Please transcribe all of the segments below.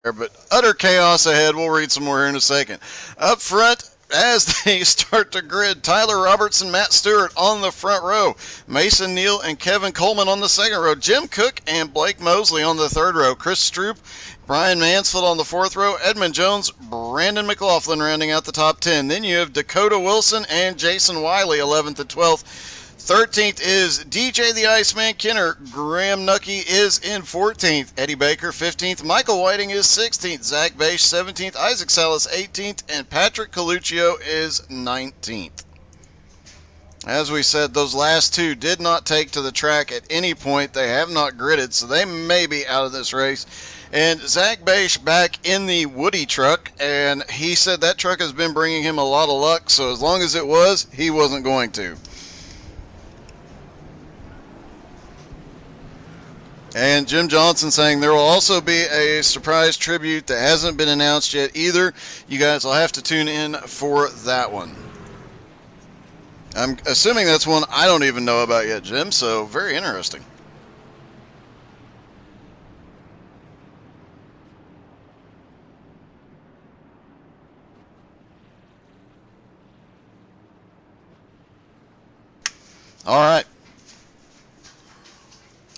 but utter chaos ahead. We'll read some more here in a second. Up front, as they start to grid, Tyler Roberts and Matt Stewart on the front row. Mason Neal and Kevin Coleman on the second row. Jim Cook and Blake Mosley on the third row. Chris Stroop, Brian Mansfield on the fourth row. Edmund Jones, Brandon McLaughlin rounding out the top 10. Then you have Dakota Wilson and Jason Wiley, 11th and 12th. 13th is DJ the Iceman Kenner. Graham Nucky is in 14th. Eddie Baker 15th. Michael Whiting is 16th. Zach Bache 17th. Isaac Salas 18th. And Patrick Coluccio is 19th. As we said, those last two did not take to the track at any point. They have not gridded, so they may be out of this race. And Zach Bache back in the Woody truck, and he said that truck has been bringing him a lot of luck, so as long as it was, he wasn't going to. And Jim Johnson saying there will also be a surprise tribute that hasn't been announced yet either. You guys will have to tune in for that one. I'm assuming that's one I don't even know about yet, Jim, so very interesting. All right.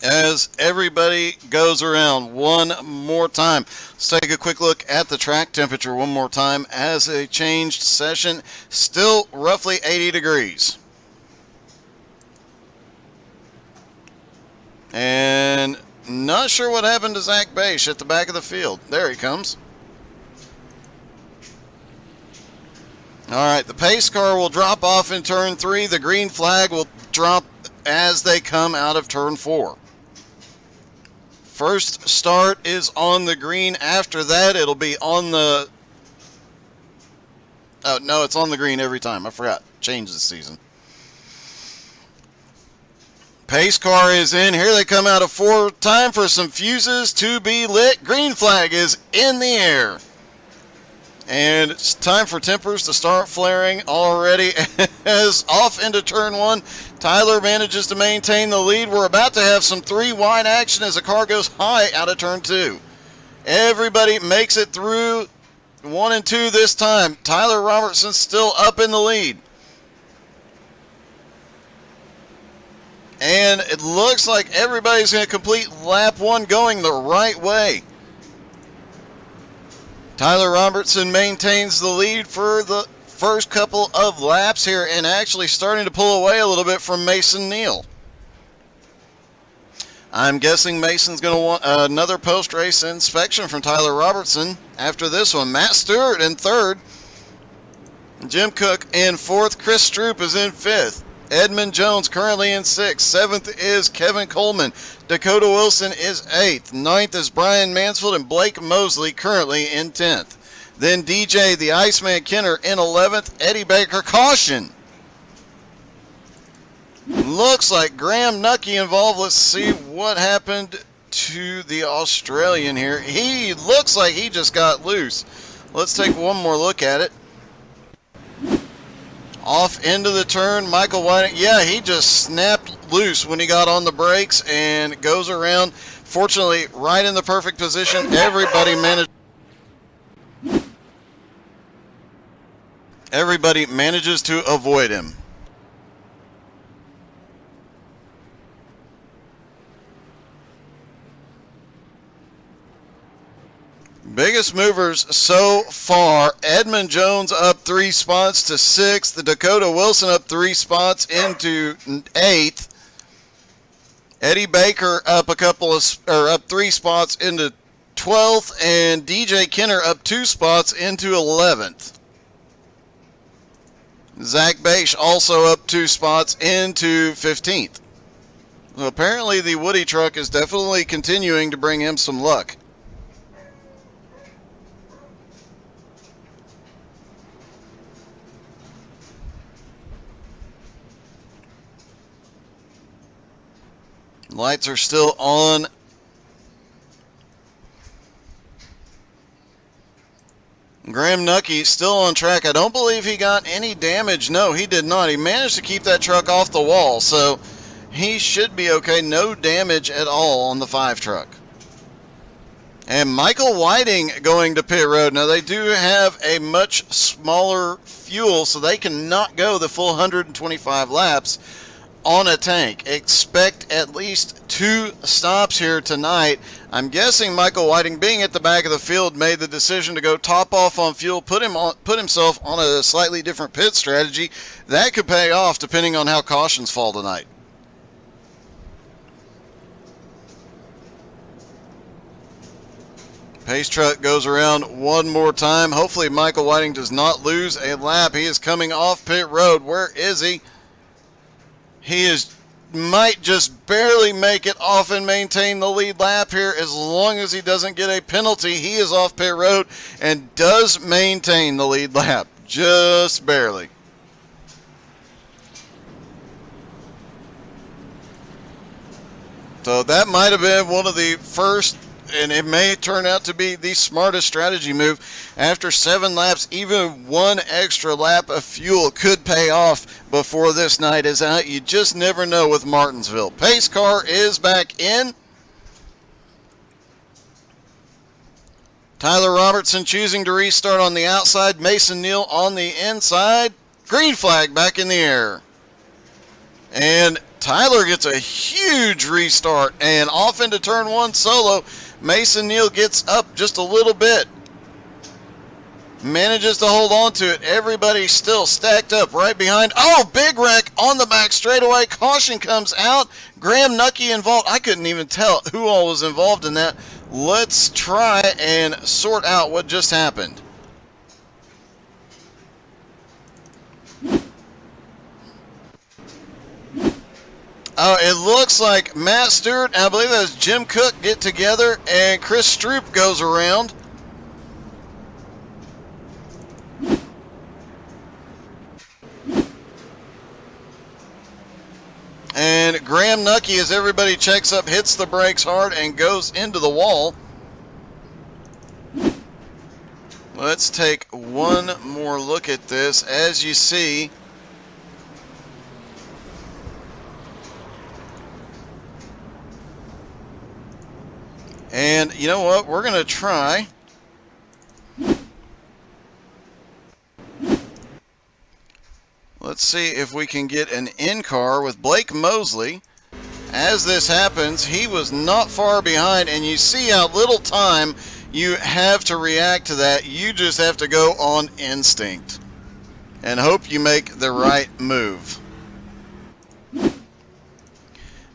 As everybody goes around one more time, let's take a quick look at the track temperature one more time as a changed session, still roughly 80 degrees. And not sure what happened to Zach Bache at the back of the field. There he comes. All right, the pace car will drop off in turn 3. The green flag will drop as they come out of turn 4. First start is on the green. After that, it'll be on the... Oh, no, it's on the green every time. I forgot. Changed this season. Pace car is in. Here they come out of 4. Time for some fuses to be lit. Green flag is in the air. And it's time for tempers to start flaring already as off into turn 1. Tyler manages to maintain the lead. We're about to have some 3 wide action as the car goes high out of turn 2. Everybody makes it through 1 and 2 this time. Tyler Robertson still up in the lead. And it looks like everybody's going to complete lap 1 going the right way. Tyler Robertson maintains the lead for the first couple of laps here and actually starting to pull away a little bit from Mason Neal. I'm guessing Mason's going to want another post-race inspection from Tyler Robertson after this one. Matt Stewart in 3rd. Jim Cook in 4th. Chris Stroop is in 5th. Edmund Jones currently in 6th. 7th is Kevin Coleman. Dakota Wilson is 8th. 9th is Brian Mansfield and Blake Mosley currently in 10th. Then DJ the Iceman Kenner in 11th. Eddie Baker, caution. Looks like Graham Nucky involved. Let's see what happened to the Australian here. He looks like he just got loose. Let's take one more look at it. Off into the turn, Michael Whiting. Yeah, he just snapped loose when he got on the brakes and goes around. Fortunately, right in the perfect position. Everybody manages to avoid him. Biggest movers so far, Edmund Jones up 3 spots to 6th. Dakota Wilson up 3 spots into 8th. Eddie Baker up up 3 spots into 12th, and DJ Kenner up 2 spots into 11th. Zach Bache also up 2 spots into 15th. So apparently the Woody truck is definitely continuing to bring him some luck. Lights are still on. Graham Nucky still on track. I don't believe he got any damage. No, he did not. He managed to keep that truck off the wall, so he should be okay. No damage at all on the 5 truck. And Michael Whiting going to pit road. Now, they do have a much smaller fuel, so they cannot go the full 125 laps on a tank. Expect at least 2 stops here tonight. I'm guessing Michael Whiting, being at the back of the field, made the decision to go top off on fuel, put himself on a slightly different pit strategy. That could pay off depending on how cautions fall tonight. Pace truck goes around one more time. Hopefully Michael Whiting does not lose a lap. He is coming off pit road. Where is he? He might just barely make it off and maintain the lead lap here. As long as he doesn't get a penalty, he is off pit road and does maintain the lead lap. Just barely. So that might have been one of the first, and it may turn out to be the smartest strategy move. After 7 laps, even 1 extra lap of fuel could pay off before this night is out. You just never know with Martinsville. Pace car is back in. Tyler Robertson choosing to restart on the outside. Mason Neal on the inside. Green flag back in the air. And Tyler gets a huge restart and off into turn 1 solo. Mason Neal gets up just a little bit. Manages to hold on to it. Everybody still stacked up right behind. Oh, big wreck on the back straightaway. Caution comes out. Graham Nucky involved. I couldn't even tell who all was involved in that. Let's try and sort out what just happened. Oh, it looks like Matt Stewart, and I believe that was Jim Cook, get together, and Chris Stroop goes around. And Graham Nucky, as everybody checks up, hits the brakes hard and goes into the wall. Let's take one more look at this. As you see, and you know what? We're going to try. Let's see if we can get an in-car with Blake Mosley. As this happens, he was not far behind, and you see how little time you have to react to that. You just have to go on instinct and hope you make the right move.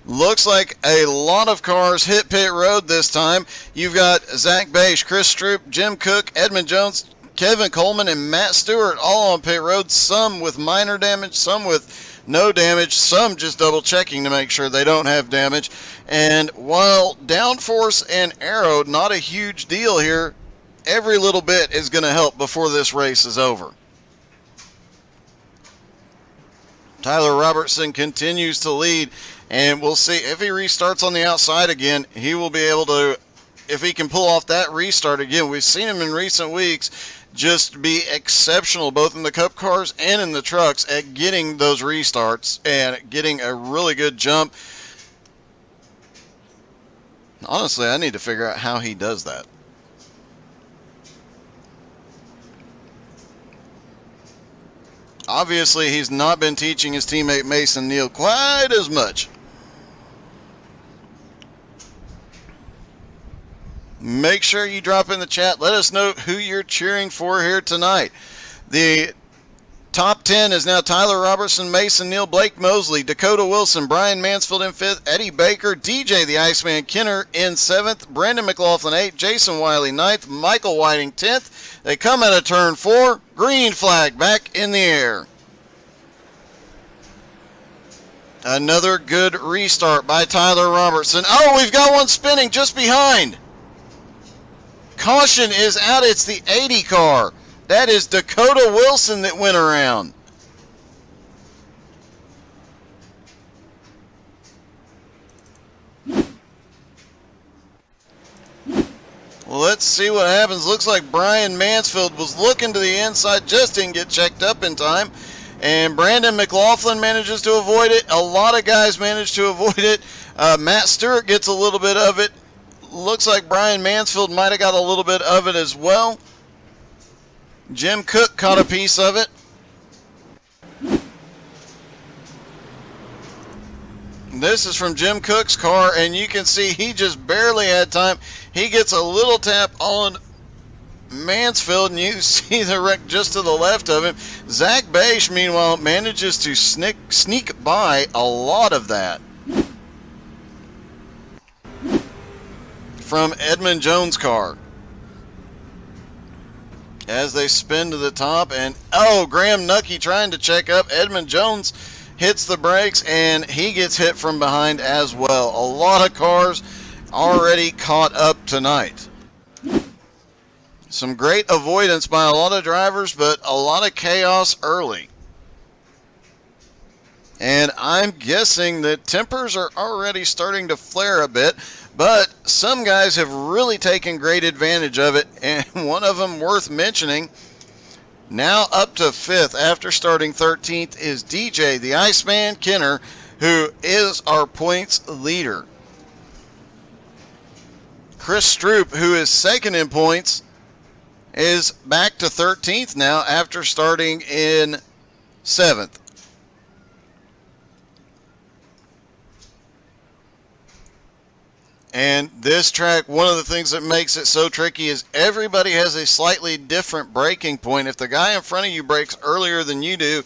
Looks like a lot of cars hit pit road this time. You've got Zach Bache, Chris Stroop, Jim Cook, Edmund Jones, Kevin Coleman, and Matt Stewart all on pit road. Some with minor damage, some with no damage, some just double checking to make sure they don't have damage. And while downforce and aero, not a huge deal here, every little bit is going to help before this race is over. Tyler Robertson continues to lead, and we'll see if he restarts on the outside again. He will be able to, if he can pull off that restart again. We've seen him in recent weeks just be exceptional, both in the Cup cars and in the trucks, at getting those restarts and getting a really good jump. Honestly, I need to figure out how he does that. Obviously, he's not been teaching his teammate Mason Neal quite as much. Make sure you drop in the chat. Let us know who you're cheering for here tonight. The top 10 is now Tyler Robertson, Mason Neal, Blake Mosley, Dakota Wilson, Brian Mansfield in 5th, Eddie Baker, DJ the Iceman Kenner in 7th, Brandon McLaughlin 8th, Jason Wiley 9th, Michael Whiting 10th. They come out of turn 4. Green flag back in the air. Another good restart by Tyler Robertson. Oh, we've got one spinning just behind. Caution is out. It's the 80 car. That is Dakota Wilson that went around. Well, let's see what happens. Looks like Brian Mansfield was looking to the inside, just didn't get checked up in time. And Brandon McLaughlin manages to avoid it. A lot of guys manage to avoid it. Matt Stewart gets a little bit of it. Looks like Brian Mansfield might have got a little bit of it as well. Jim Cook caught a piece of it. This is from Jim Cook's car, and you can see he just barely had time. He gets a little tap on Mansfield, and you see the wreck just to the left of him. Zach Beisch, meanwhile, manages to sneak by a lot of that. From Edmund Jones' car. As they spin to the top, and Graham Nucky trying to check up. Edmund Jones hits the brakes, and he gets hit from behind as well. A lot of cars already caught up tonight. Some great avoidance by a lot of drivers, but a lot of chaos early. And I'm guessing that tempers are already starting to flare a bit, but some guys have really taken great advantage of it, and one of them worth mentioning, now up to 5th after starting 13th, is DJ, the Iceman Kenner, who is our points leader. Chris Stroop, who is second in points, is back to 13th now after starting in 7th. And this track, one of the things that makes it so tricky is everybody has a slightly different braking point. If the guy in front of you brakes earlier than you do,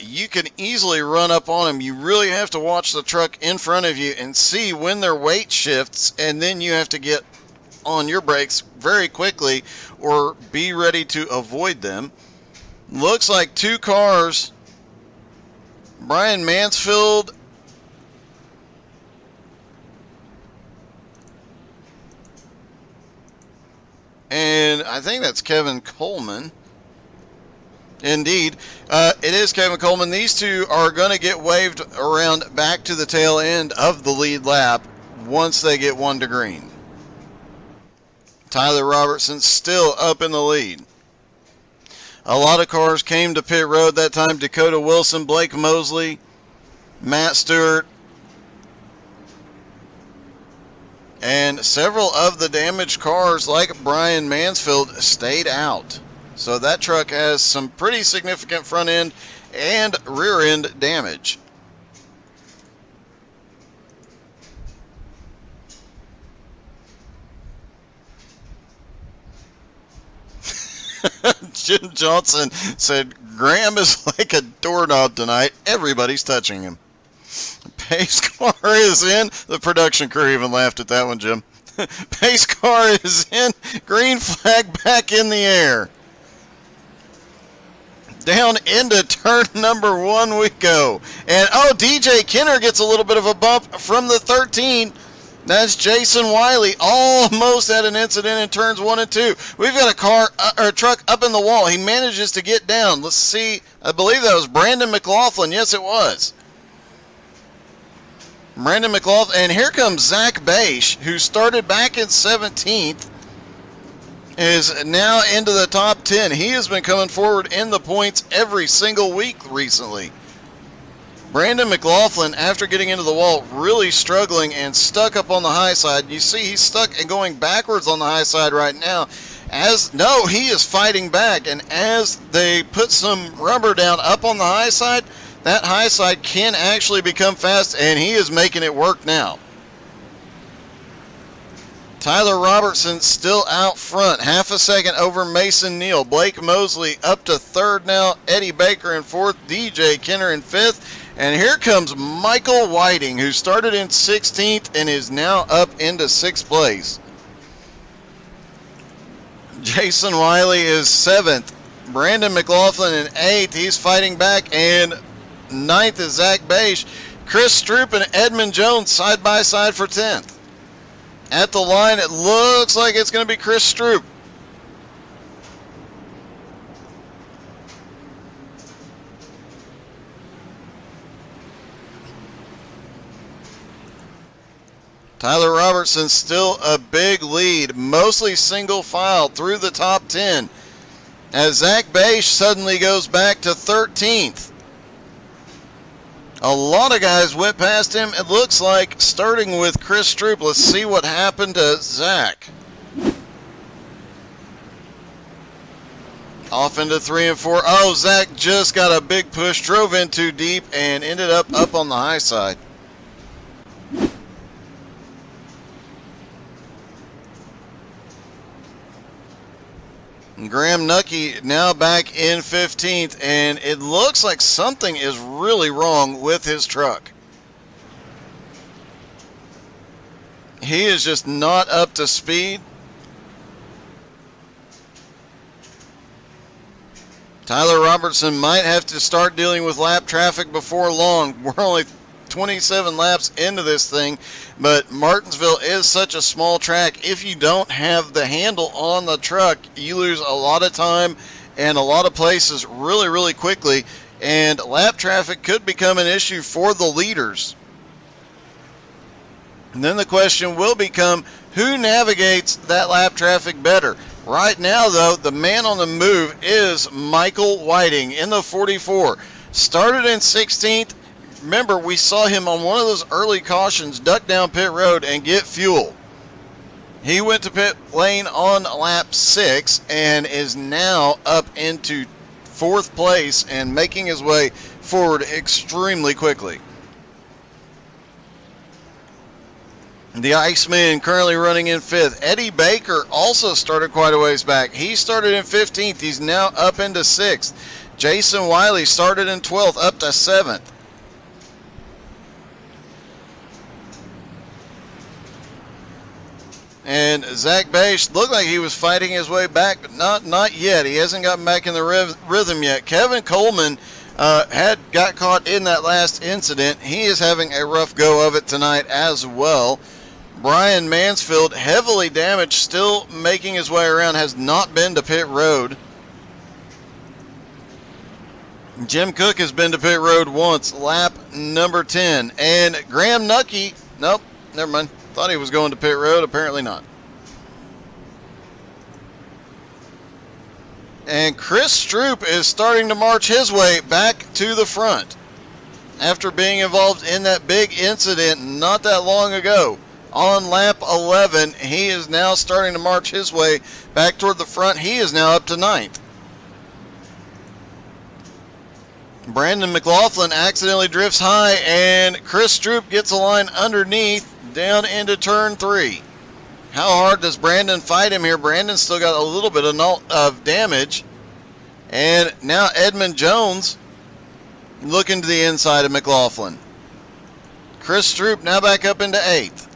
you can easily run up on him. You really have to watch the truck in front of you and see when their weight shifts, and then you have to get on your brakes very quickly or be ready to avoid them. Looks like 2 cars, Brian Mansfield and I think that's Kevin Coleman. Indeed, it is Kevin Coleman. These 2 are going to get waved around back to the tail end of the lead lap once they get 1 to green. Tyler Robertson still up in the lead. A lot of cars came to pit road that time. Dakota Wilson, Blake Mosley, Matt Stewart, and several of the damaged cars like Brian Mansfield stayed out. So that truck has some pretty significant front end and rear end damage. Jim Johnson said, Graham is like a doorknob tonight. Everybody's touching him. Pace car is in. The production crew even laughed at that one, Jim. Pace car is in. Green flag back in the air. Down into turn number 1 we go. And DJ Kenner gets a little bit of a bump from the 13. That's Jason Wiley. Almost had an incident in turns 1 and 2. We've got a car or a truck up in the wall. He manages to get down. Let's see. I believe that was Brandon McLaughlin. Yes, it was. Brandon McLaughlin. And here comes Zach Beisch, who started back in 17th, is now into the top 10. He has been coming forward in the points every single week recently. Brandon McLaughlin, after getting into the wall, really struggling and stuck up on the high side. You see he's stuck and going backwards on the high side right now. He is fighting back, and as they put some rubber down up on the high side, that high side can actually become fast, and he is making it work now. Tyler Robertson still out front, half a second over Mason Neal. Blake Mosley up to 3rd now. Eddie Baker in 4th. DJ Kenner in 5th. And here comes Michael Whiting, who started in 16th and is now up into 6th place. Jason Wiley is 7th. Brandon McLaughlin in 8th. He's fighting back. And 9th is Zach Beisch. Chris Stroop and Edmund Jones side by side for 10th. At the line, it looks like it's going to be Chris Stroop. Tyler Robertson still a big lead, mostly single file through the top 10, as Zach Beisch suddenly goes back to 13th. A lot of guys went past him. It looks like starting with Chris Stroop. Let's see what happened to Zach. Off into 3 and 4. Oh, Zach just got a big push, drove in too deep, and ended up on the high side. Graham Nucky now back in 15th, and it looks like something is really wrong with his truck. He is just not up to speed. Tyler Robertson might have to start dealing with lap traffic before long. We're only 27 laps into this thing, but Martinsville is such a small track. If you don't have the handle on the truck, you lose a lot of time and a lot of places really, really quickly, and lap traffic could become an issue for the leaders. And then the question will become, who navigates that lap traffic better? Right now, though, the man on the move is Michael Whiting in the 44. Started in 16th. Remember, we saw him on one of those early cautions duck down pit road and get fuel. He went to pit lane on lap 6 and is now up into 4th place and making his way forward extremely quickly. The Iceman currently running in 5th. Eddie Baker also started quite a ways back. He started in 15th. He's now up into 6th. Jason Wiley started in 12th, up to 7th. And Zach Bache looked like he was fighting his way back, but not yet. He hasn't gotten back in the rhythm yet. Kevin Coleman got caught in that last incident. He is having a rough go of it tonight as well. Brian Mansfield, heavily damaged, still making his way around, has not been to pit road. Jim Cook has been to pit road once, lap number 10. And Graham Nucky, nope, never mind. Thought he was going to pit road, apparently not. And Chris Stroop is starting to march his way back to the front after being involved in that big incident not that long ago. On lap 11, he is now starting to march his way back toward the front. He is now up to 9th. Brandon McLaughlin accidentally drifts high, and Chris Stroop gets a line underneath down into turn 3. How hard does Brandon fight him here? Brandon's still got a little bit of damage. And now Edmund Jones looking to the inside of McLaughlin. Chris Stroop now back up into 8th.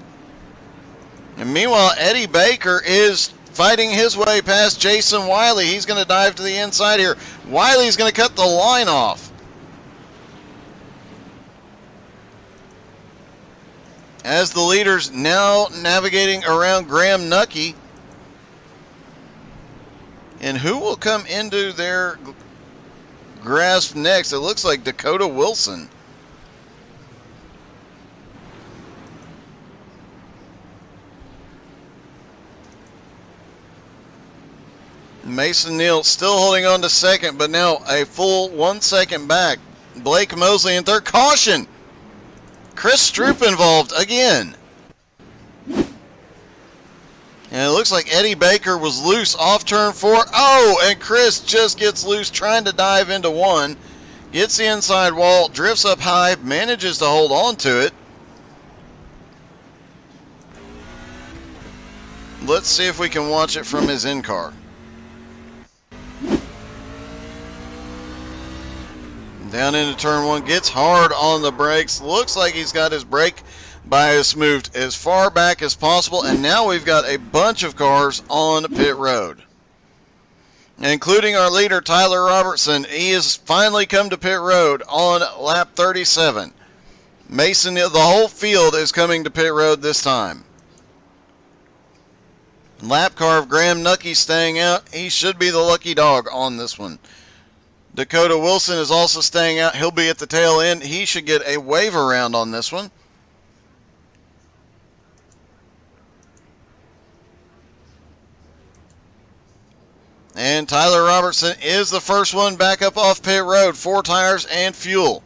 And meanwhile, Eddie Baker is fighting his way past Jason Wiley. He's going to dive to the inside here. Wiley's going to cut the line off. As the leaders now navigating around Graham Nucky. And who will come into their grasp next? It looks like Dakota Wilson. Mason Neal still holding on to second, but now a full 1 second back. Blake Mosley in third. Caution! Chris Stroop involved again. And it looks like Eddie Baker was loose off turn 4. Oh, and Chris just gets loose trying to dive into 1. Gets the inside wall, drifts up high, manages to hold on to it. Let's see if we can watch it from his in-car. Down into turn 1, gets hard on the brakes. Looks like he's got his brake bias moved as far back as possible, and now we've got a bunch of cars on pit road, including our leader Tyler Robertson. He has finally come to pit road on lap 37. Mason, the whole field is coming to pit road this time. Lap car of Graham Nucky staying out. He should be the lucky dog on this one. Dakota Wilson is also staying out. He'll be at the tail end. He should get a wave around on this one. And Tyler Robertson is the first one back up off pit road. 4 tires and fuel.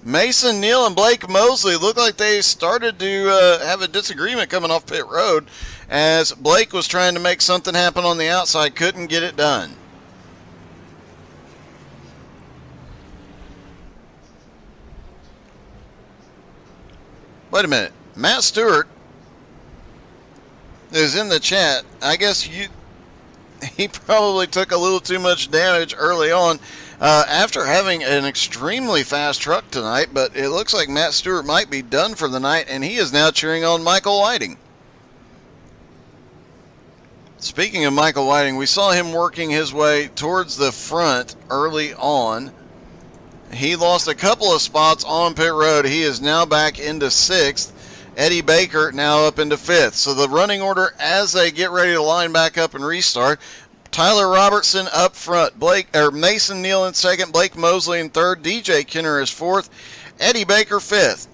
Mason Neal and Blake Mosley look like they started to have a disagreement coming off pit road as Blake was trying to make something happen on the outside, couldn't get it done. Wait a minute. Matt Stewart is in the chat. I guess he probably took a little too much damage early on after having an extremely fast truck tonight, but it looks like Matt Stewart might be done for the night, and he is now cheering on Michael Whiting. Speaking of Michael Whiting, we saw him working his way towards the front early on. He lost a couple of spots on pit road. He is now back into 6th. Eddie Baker now up into 5th. So the running order as they get ready to line back up and restart: Tyler Robertson up front, Mason Neal in 2nd, Blake Mosley in 3rd, DJ Kenner is 4th, Eddie Baker 5th.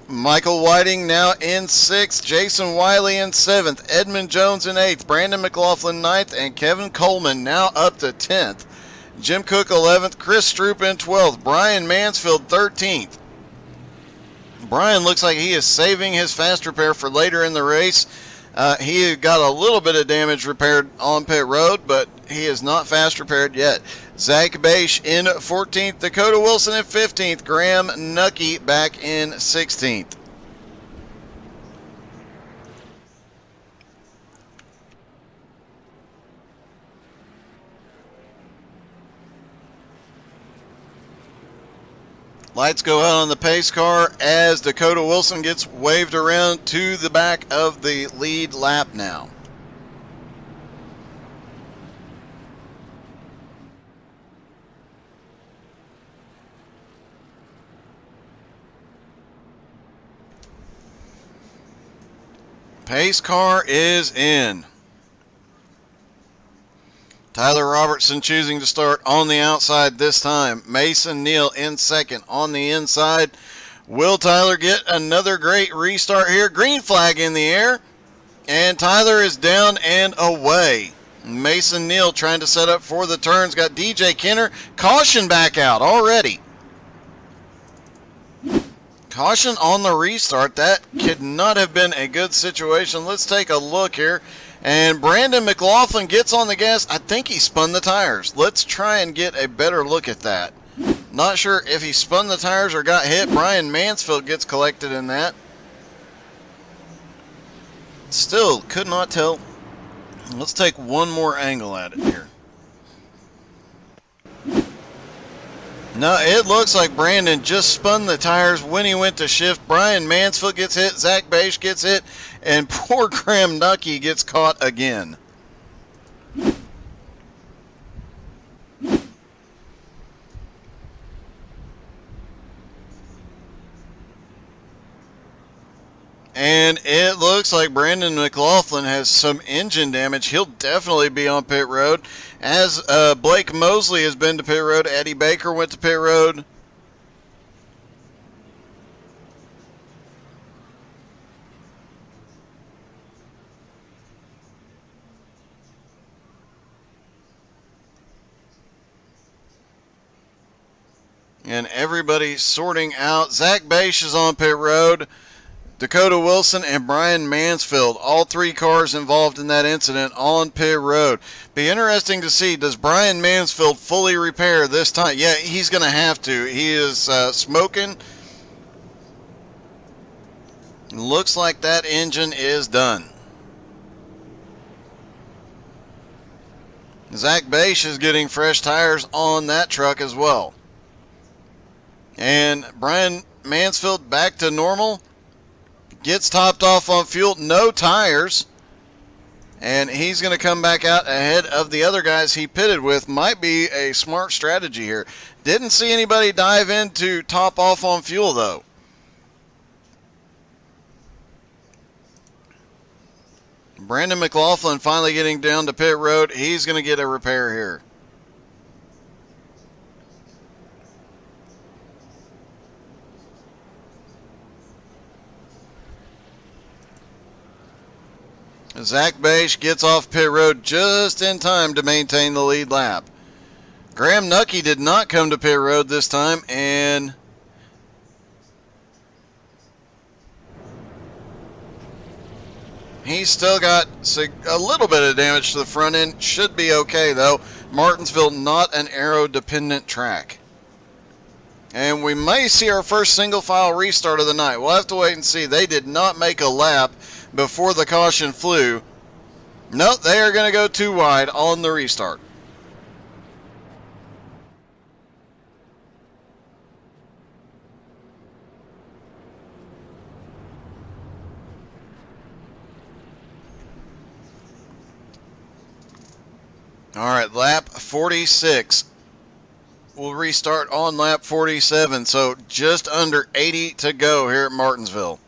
Michael Whiting now in 6th, Jason Wiley in 7th, Edmund Jones in 8th, Brandon McLaughlin 9th, and Kevin Coleman now up to 10th. Jim Cook 11th, Chris Stroop in 12th, Brian Mansfield 13th. Brian looks like he is saving his fast repair for later in the race. He got a little bit of damage repaired on pit road, but he is not fast repaired yet. Zach Bache in 14th, Dakota Wilson in 15th, Graham Nucky back in 16th. Lights go out on the pace car as Dakota Wilson gets waved around to the back of the lead lap now. Pace car is in. Tyler Robertson choosing to start on the outside this time. Mason Neal in 2nd on the inside. Will Tyler get another great restart here? Green flag in the air. And Tyler is down and away. Mason Neal trying to set up for the turns. Got DJ Kenner. Caution back out already. Caution on the restart. That could not have been a good situation. Let's take a look here. And Brandon McLaughlin gets on the gas. I think he spun the tires. Let's try and get a better look at that. Not sure if he spun the tires or got hit. Brian Mansfield gets collected in that. Still could not tell. Let's take one more angle at it here. No, it looks like Brandon just spun the tires when he went to shift. Brian Mansfield gets hit. Zach Bache gets hit. And poor Graham Nucky gets caught again. And it looks like Brandon McLaughlin has some engine damage. He'll definitely be on pit road. As Blake Mosley has been to pit road. Eddie Baker went to pit road. And everybody sorting out. Zach Bache is on pit road. Dakota Wilson and Brian Mansfield, all 3 cars involved in that incident on pit road. Be interesting to see, does Brian Mansfield fully repair this time? Yeah, he's going to have to. He is smoking. Looks like that engine is done. Zach Bache is getting fresh tires on that truck as well. And Brian Mansfield back to normal. Gets topped off on fuel, no tires. And he's going to come back out ahead of the other guys he pitted with. Might be a smart strategy here. Didn't see anybody dive in to top off on fuel, though. Brandon McLaughlin finally getting down to pit road. He's going to get a repair here. Zach Bache gets off pit road just in time to maintain the lead lap. Graham Nucky did not come to pit road this time, and He's still got a little bit of damage to the front end. Should be okay, though. Martinsville, not an aero-dependent track. And we may see our first single-file restart of the night. We'll have to wait and see. They did not make a lap before the caution flew. Nope, they are going to go too wide on the restart. All right, lap 46. We'll restart on lap 47, so just under 80 to go here at Martinsville.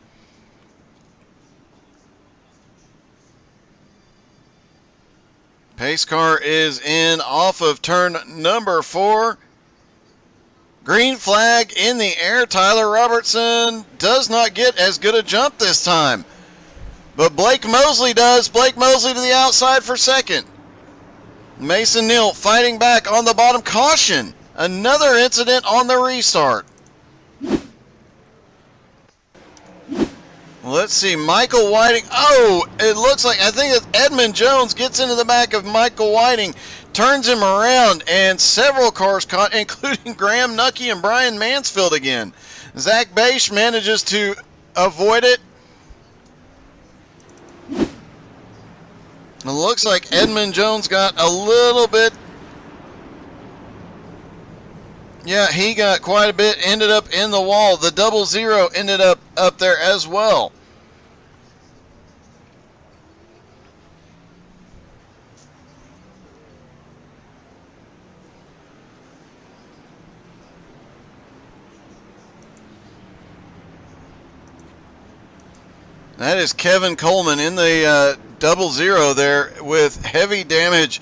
Pace car is in off of turn number 4. Green flag in the air. Tyler Robertson does not get as good a jump this time, but Blake Mosley does. Blake Mosley to the outside for second. Mason Neal fighting back on the bottom. Caution. Another incident on the restart. Let's see. Michael Whiting. Oh, it looks like, I think it's Edmund Jones gets into the back of Michael Whiting, turns him around, and several cars caught, including Graham Nucky and Brian Mansfield again. Zach Bache manages to avoid it. It looks like Edmund Jones got a little bit. Yeah, he got quite a bit, ended up in the wall. The 00 ended up there as well. That is Kevin Coleman in the 00 there with heavy damage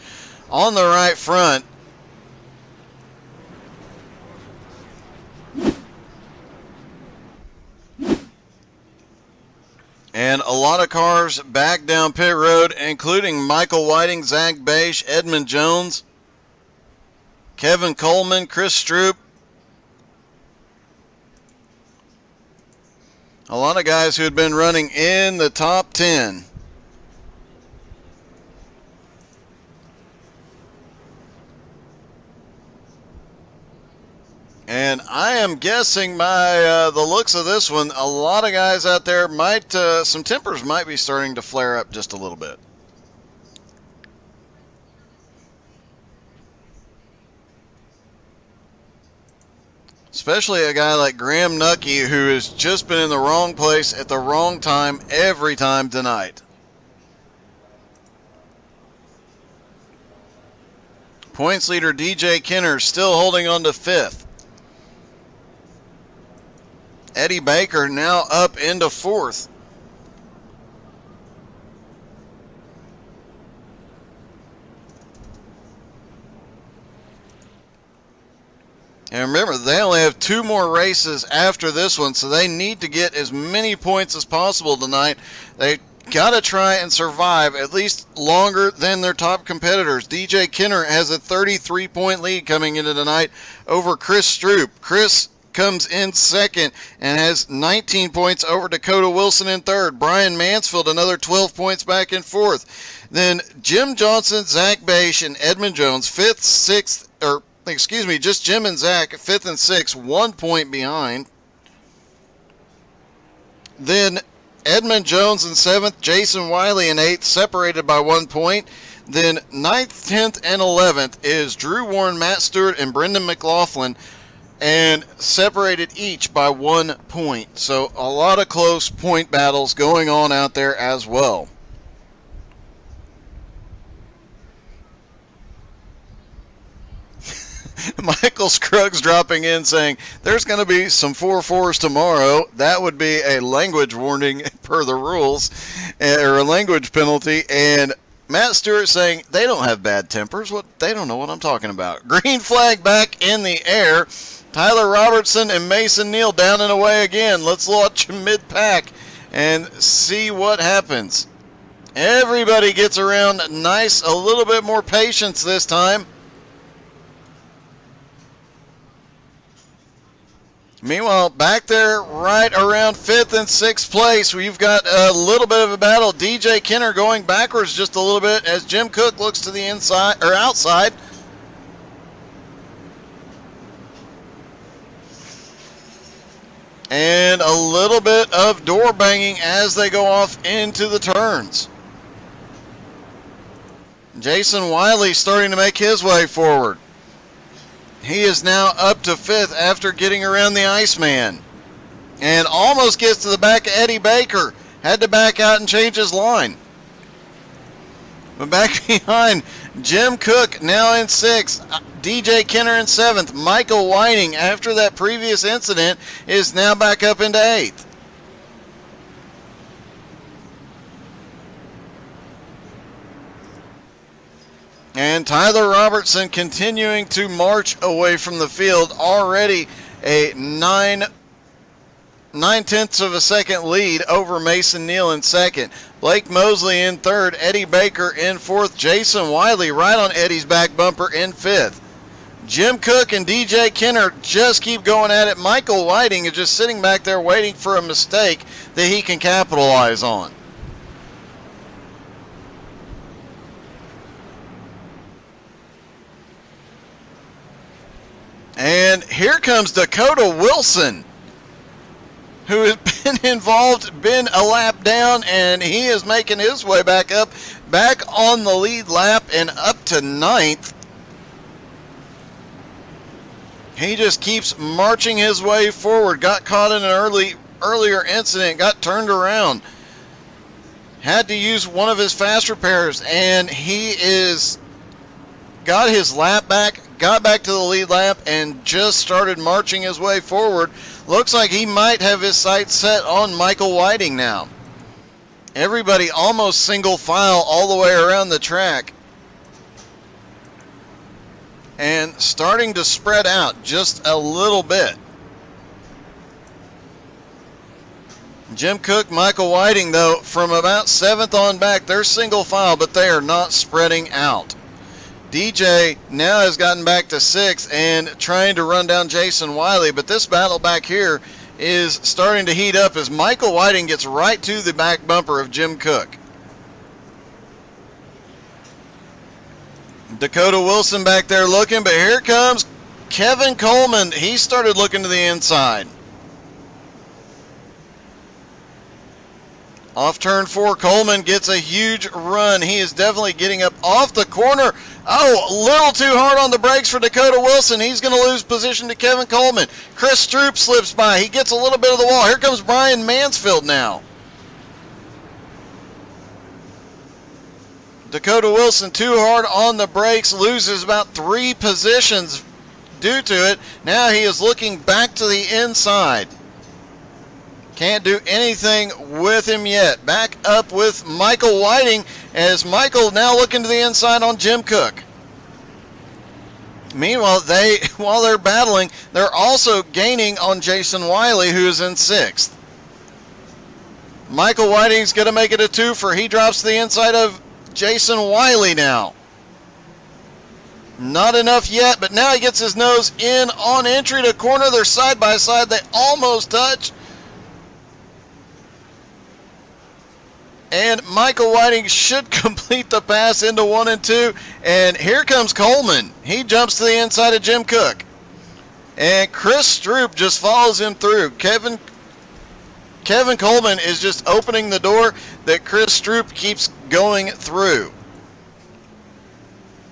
on the right front. And a lot of cars back down pit road, including Michael Whiting, Zach Bache, Edmund Jones, Kevin Coleman, Chris Stroop. A lot of guys who had been running in the top 10. And I am guessing by the looks of this one, a lot of guys out there might, some tempers might be starting to flare up just a little bit. Especially a guy like Graham Nucky, who has just been in the wrong place at the wrong time every time tonight. Points leader DJ Kenner still holding on to 5th. Eddie Baker now up into 4th. And remember, they only have 2 more races after this one, so they need to get as many points as possible tonight. They got to try and survive at least longer than their top competitors. DJ Kenner has a 33-point lead coming into tonight over Chris Stroop. Chris comes in second and has 19 points over Dakota Wilson in third. Brian Mansfield another 12 points back in fourth. Then Jim Johnson, Zach Bache, and Edmund Jones, fifth, sixth, or excuse me, just Jim and Zach, fifth and sixth, 1 point behind. Then Edmund Jones in seventh, Jason Wiley in eighth, separated by 1 point. Then 9th, 10th, and 11th is Drew Warren, Matt Stewart, and Brendan McLaughlin, and separated each by 1 point. So a lot of close point battles going on out there as well. Michael Scruggs dropping in saying there's going to be some 4-4s tomorrow. That would be a language warning per the rules, or a language penalty. And Matt Stewart saying they don't have bad tempers. They don't know what I'm talking about. Green flag back in the air. Tyler Robertson and Mason Neal down and away again. Let's launch mid-pack and see what happens. Everybody gets around nice, a little bit more patience this time. Meanwhile, back there right around 5th and 6th place, we've got a little bit of a battle. DJ Kenner going backwards just a little bit as Jim Cook looks to the inside or outside. And a little bit of door banging as they go off into the turns. Jason Wiley starting to make his way forward. He is now up to 5th after getting around the Iceman. And almost gets to the back of Eddie Baker. Had to back out and change his line. But back behind, Jim Cook now in 6th. DJ Kenner in 7th. Michael Whiting, after that previous incident, is now back up into 8th. And Tyler Robertson continuing to march away from the field. Already a 9/10 of a second lead over Mason Neal in 2nd. Blake Mosley in 3rd. Eddie Baker in 4th. Jason Wiley right on Eddie's back bumper in 5th. Jim Cook and DJ Kenner just keep going at it. Michael Whiting is just sitting back there waiting for a mistake that he can capitalize on. And here comes Dakota Wilson, who has been involved, been a lap down, and he is making his way back up, back on the lead lap and up to 9th. He just keeps marching his way forward. Got caught in an earlier incident, got turned around. Had to use one of his fast repairs, and he is got his lap back, got back to the lead lap, and just started marching his way forward. Looks like he might have his sights set on Michael Whiting now. Everybody almost single file all the way around the track. And starting to spread out just a little bit. Jim Cook, Michael Whiting, though, from about 7th on back, they're single file, but they are not spreading out. DJ now has gotten back to 6th and trying to run down Jason Wiley, but this battle back here is starting to heat up as Michael Whiting gets right to the back bumper of Jim Cook. Dakota Wilson back there looking, but here comes Kevin Coleman. He started looking to the inside. Off turn 4, Coleman gets a huge run. He is definitely getting up off the corner. Oh, a little too hard on the brakes for Dakota Wilson. He's going to lose position to Kevin Coleman. Chris Stroop slips by. He gets a little bit of the wall. Here comes Brian Mansfield now. Dakota Wilson too hard on the brakes, loses about 3 positions due to it. Now he is looking back to the inside. Can't do anything with him yet. Back up with Michael Whiting as Michael now looking to the inside on Jim Cook. Meanwhile, while they're battling, they're also gaining on Jason Wiley, who is in 6th. Michael Whiting's going to make it a 2-fer. He drops to the inside of Jason Wiley now. Not enough yet, but now he gets his nose in on entry to corner. They're side by side. They almost touch. And Michael Whiting should complete the pass into 1 and 2. And here comes Coleman. He jumps to the inside of Jim Cook. And Chris Stroop just follows him through. Kevin Coleman is just opening the door that Chris Stroop keeps going through.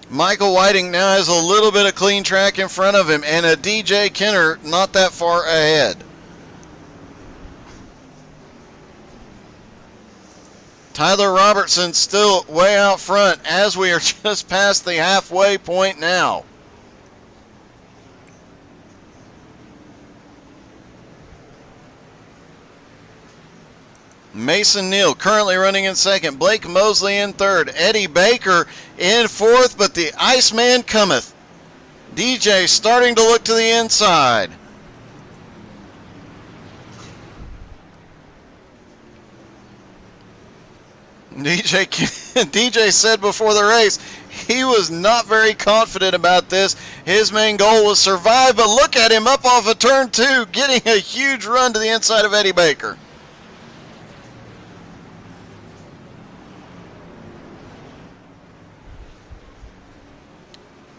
Michael Whiting now has a little bit of clean track in front of him, and a DJ Kenner not that far ahead. Tyler Robertson still way out front as we are just past the halfway point now. Mason Neal currently running in 2nd. Blake Mosley in 3rd. Eddie Baker in 4th, but the Iceman cometh. DJ starting to look to the inside. DJ said before the race He was not very confident about this. His main goal was survive, but look at him up off of turn 2, getting a huge run to the inside of Eddie Baker.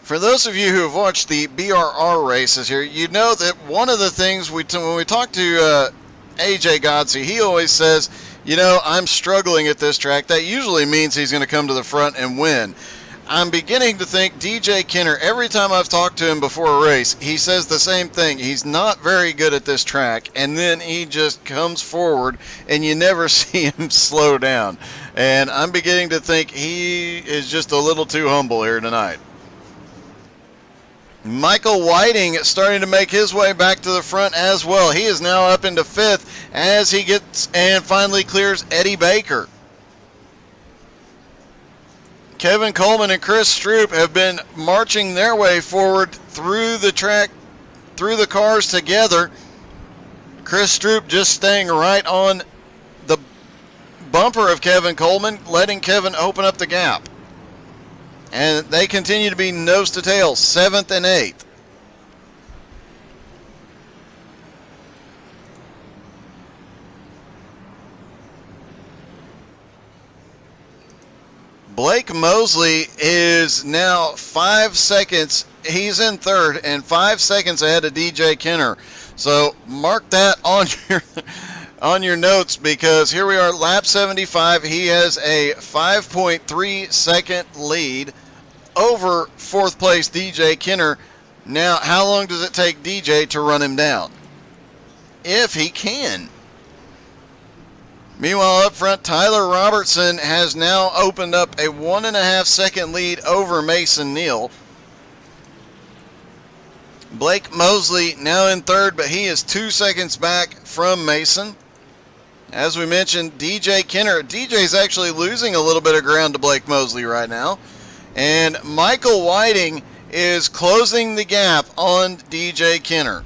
For those of you who have watched the BRR races here, you know that one of the things when we talk to AJ Godsey, he always says, you know, I'm struggling at this track. That usually means he's going to come to the front and win. I'm beginning to think DJ Kenner, every time I've talked to him before a race, he says the same thing. He's not very good at this track, and then he just comes forward, and you never see him slow down. And I'm beginning to think he is just a little too humble here tonight. Michael Whiting starting to make his way back to the front as well. He is now up into 5th as he gets and finally clears Eddie Baker. Kevin Coleman and Chris Stroop have been marching their way forward through the track, through the cars together. Chris Stroop just staying right on the bumper of Kevin Coleman, letting Kevin open up the gap. And they continue to be nose to tail, 7th and 8th. Blake Mosley is now 5 seconds. He's in 3rd and 5 seconds ahead of DJ Kenner. So mark that on your notes, because here we are, lap 75. He has a 5.3 second lead over 4th place DJ Kenner. Now, how long does it take DJ to run him down? If he can. Meanwhile, up front, Tyler Robertson has now opened up a 1.5 second lead over Mason Neal. Blake Mosley now in 3rd, but he is 2 seconds back from Mason. As we mentioned, DJ Kenner. DJ's actually losing a little bit of ground to Blake Mosley right now. And Michael Whiting is closing the gap on DJ Kenner.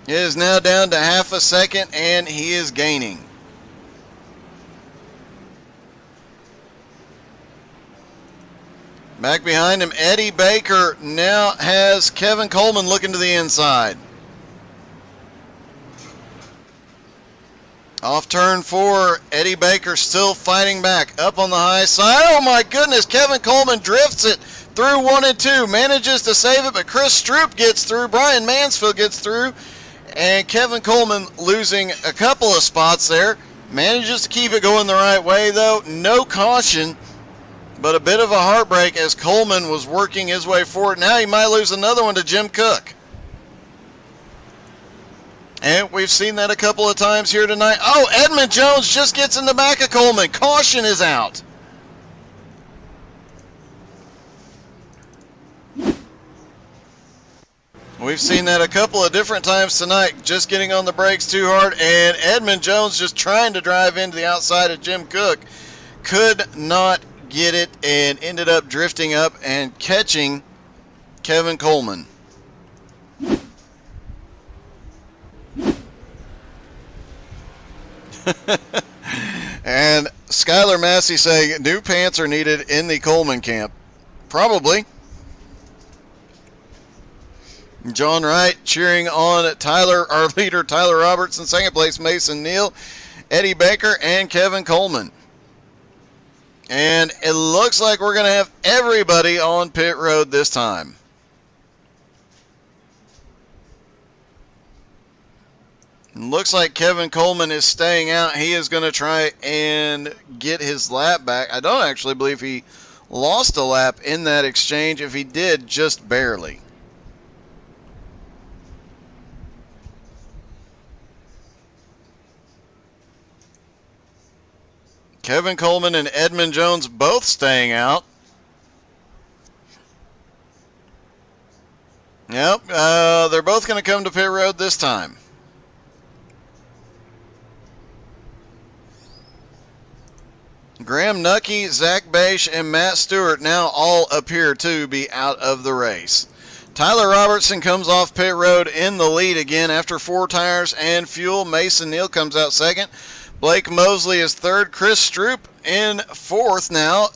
It is now down to 0.5 second, and he is gaining. Back behind him, Eddie Baker now has Kevin Coleman looking to the inside. Off turn 4, Eddie Baker still fighting back, up on the high side. Oh my goodness, Kevin Coleman drifts it through 1 and 2, manages to save it, but Chris Stroop gets through, Brian Mansfield gets through, and Kevin Coleman losing a couple of spots there. Manages to keep it going the right way though, no caution, but a bit of a heartbreak as Coleman was working his way forward. Now he might lose another one to Jim Cook. And we've seen that a couple of times here tonight. Oh, Edmund Jones just gets in the back of Coleman. Caution is out. We've seen that a couple of different times tonight, just getting on the brakes too hard, and Edmund Jones just trying to drive into the outside of Jim Cook. Could not get it and ended up drifting up and catching Kevin Coleman. And Skylar Massey saying new pants are needed in the Coleman camp. Probably. John Wright cheering on Tyler, our leader, Tyler Robertson. Second place, Mason Neal, Eddie Baker, and Kevin Coleman. And it looks like we're going to have everybody on pit road this time. Looks like Kevin Coleman is staying out. He is going to try and get his lap back. I don't actually believe he lost a lap in that exchange. If he did, just barely. Kevin Coleman and Edmund Jones both staying out. Yep, they're both going to come to pit road this time. Graham Nucky, Zach Bache, and Matt Stewart now all appear to be out of the race. Tyler Robertson comes off pit road in the lead again after 4 tires and fuel. Mason Neal comes out second. Blake Mosley is third. Chris Stroop in fourth now.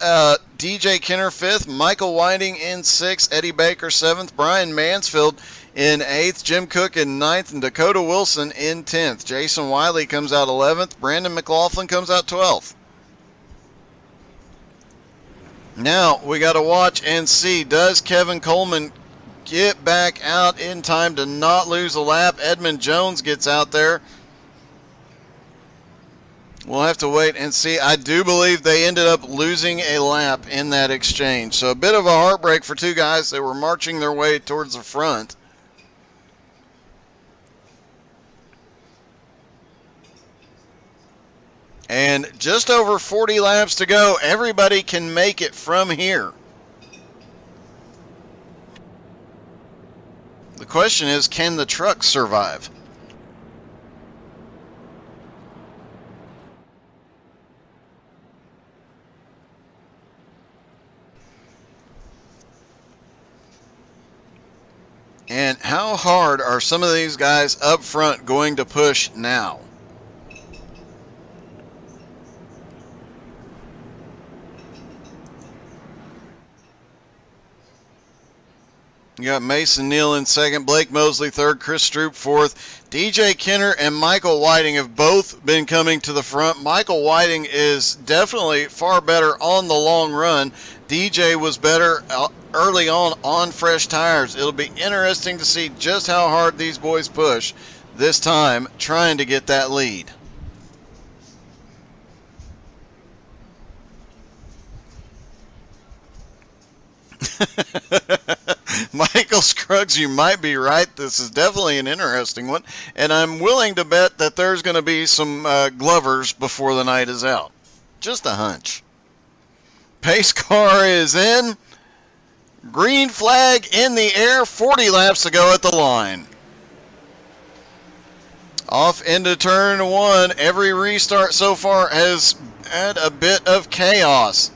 DJ Kenner fifth. Michael Whiting in sixth. Eddie Baker seventh. Brian Mansfield in eighth. Jim Cook in ninth. And Dakota Wilson in 10th. Jason Wiley comes out 11th. Brandon McLaughlin comes out 12th. Now we got to watch and see, does Kevin Coleman get back out in time to not lose a lap? Edmund Jones gets out there. We'll have to wait and see. I do believe they ended up losing a lap in that exchange. So a bit of a heartbreak for two guys that were marching their way towards the front. And just over 40 laps to go. Everybody can make it from here. The question is, can the truck survive? And how hard are some of these guys up front going to push now? You got Mason Neal in second, Blake Mosley third, Chris Stroop fourth. DJ Kenner and Michael Whiting have both been coming to the front. Michael Whiting is definitely far better on the long run. DJ was better early on fresh tires. It'll be interesting to see just how hard these boys push this time, trying to get that lead. Michael Scruggs, you might be right. This is definitely an interesting one, and I'm willing to bet that there's going to be some Glovers before the night is out. Just a hunch. Pace car is in. Green flag in the air. 40 laps to go at the line. Off into turn one. Every restart so far has had a bit of chaos,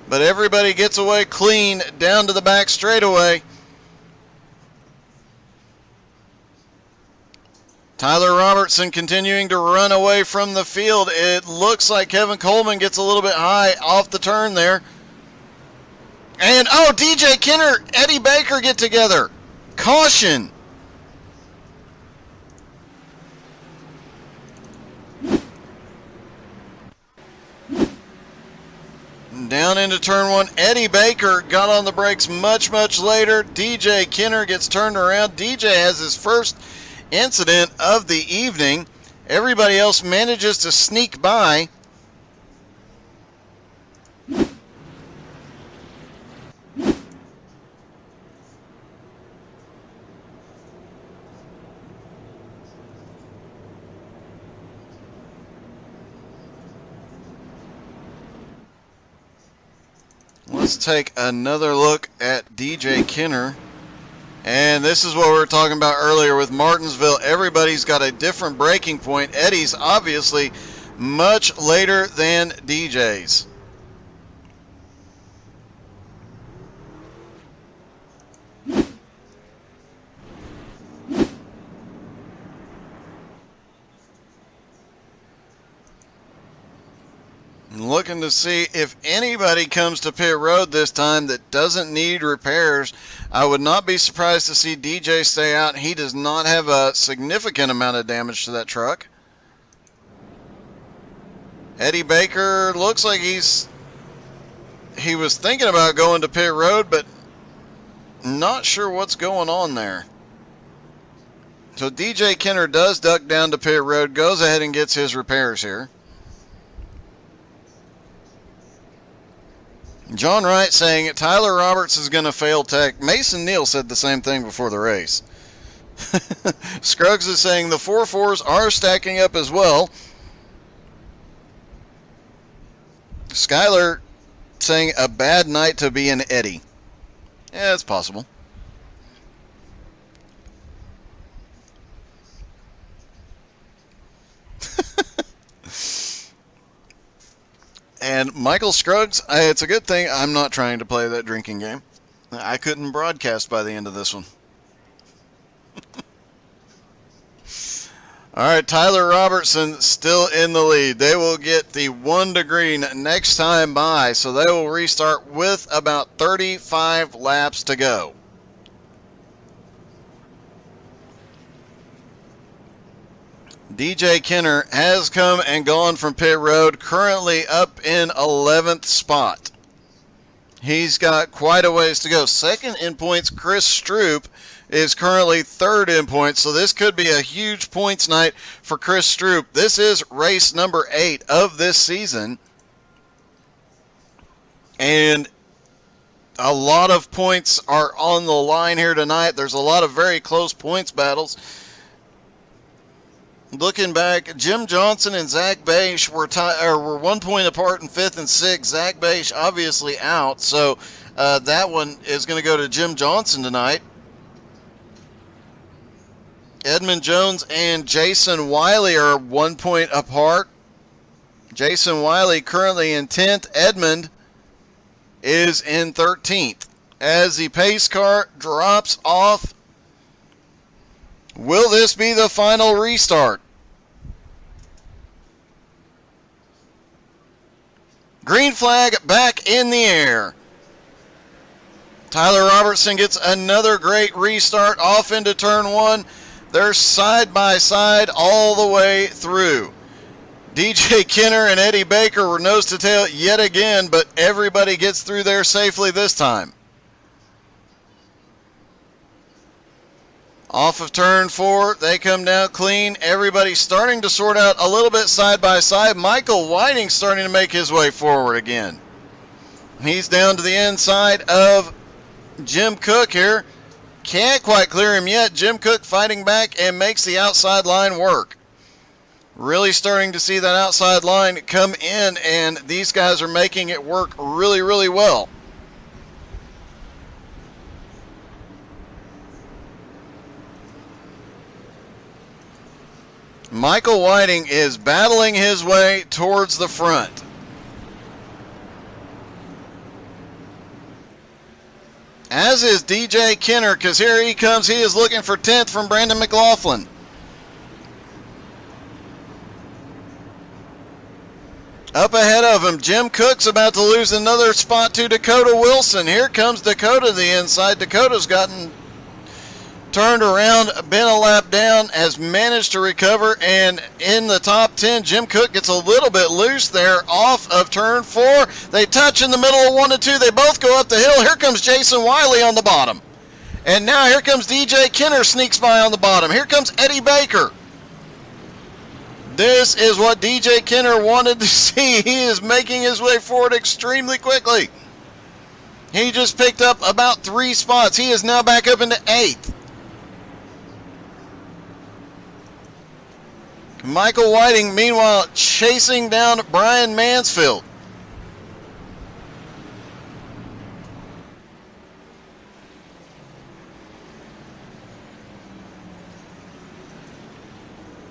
but everybody gets away clean down to the back straightaway. Tyler Robertson continuing to run away from the field. It looks like Kevin Coleman gets a little bit high off the turn there. And, oh, DJ Kenner, Eddie Baker get together. Caution. Down into turn one. Eddie Baker got on the brakes much, much later. DJ Kenner gets turned around. DJ has his first incident of the evening. Everybody else manages to sneak by. Let's take another look at DJ Kenner. And this is what we were talking about earlier with Martinsville. Everybody's got a different breaking point. Eddie's obviously much later than DJ's. Looking to see if anybody comes to pit road this time that doesn't need repairs. I would not be surprised to see DJ stay out. He does not have a significant amount of damage to that truck. Eddie Baker looks like he was thinking about going to pit road, but not sure what's going on there. So DJ Kenner does duck down to pit road, goes ahead and gets his repairs here. John Wright saying Tyler Roberts is going to fail tech. Mason Neal said the same thing before the race. Scruggs is saying the 4-4s are stacking up as well. Skyler saying a bad night to be an Eddie. Yeah, it's possible. And Michael Scruggs, it's a good thing I'm not trying to play that drinking game. I couldn't broadcast by the end of this one. All right, Tyler Robertson still in the lead. They will get the 1 to green next time by, so they will restart with about 35 laps to go. DJ Kenner has come and gone from pit road, currently up in 11th spot. He's got quite a ways to go. Second in points, Chris Stroop is currently third in points, so this could be a huge points night for Chris Stroop. This is race number 8 of this season, and a lot of points are on the line here tonight. There's a lot of very close points battles. Looking back, Jim Johnson and Zach Bache were 1 point apart in 5th and 6th. Zach Bache obviously out, so that one is going to go to Jim Johnson tonight. Edmund Jones and Jason Wiley are 1 point apart. Jason Wiley currently in 10th. Edmund is in 13th. As the pace car drops off, will this be the final restart? Green flag back in the air. Tyler Robertson gets another great restart off into turn 1. They're side by side all the way through. DJ Kenner and Eddie Baker were nose to tail yet again, but everybody gets through there safely this time. Off of turn 4, they come down clean. Everybody's starting to sort out a little bit side by side. Michael Whiting starting to make his way forward again. He's down to the inside of Jim Cook here. Can't quite clear him yet. Jim Cook fighting back and makes the outside line work. Really starting to see that outside line come in, and these guys are making it work really, really well. Michael Whiting is battling his way towards the front. As is DJ Kenner, because here he comes. He is looking for 10th from Brandon McLaughlin. Up ahead of him, Jim Cook's about to lose another spot to Dakota Wilson. Here comes Dakota to the inside. Dakota's gotten turned around, been a lap down, has managed to recover, and in the top 10, Jim Cook gets a little bit loose there off of turn 4. They touch in the middle of 1 and 2. They both go up the hill. Here comes Jason Wiley on the bottom. And now here comes DJ Kenner, sneaks by on the bottom. Here comes Eddie Baker. This is what DJ Kenner wanted to see. He is making his way forward extremely quickly. He just picked up about 3 spots. He is now back up into 8th. Michael Whiting, meanwhile, chasing down Brian Mansfield.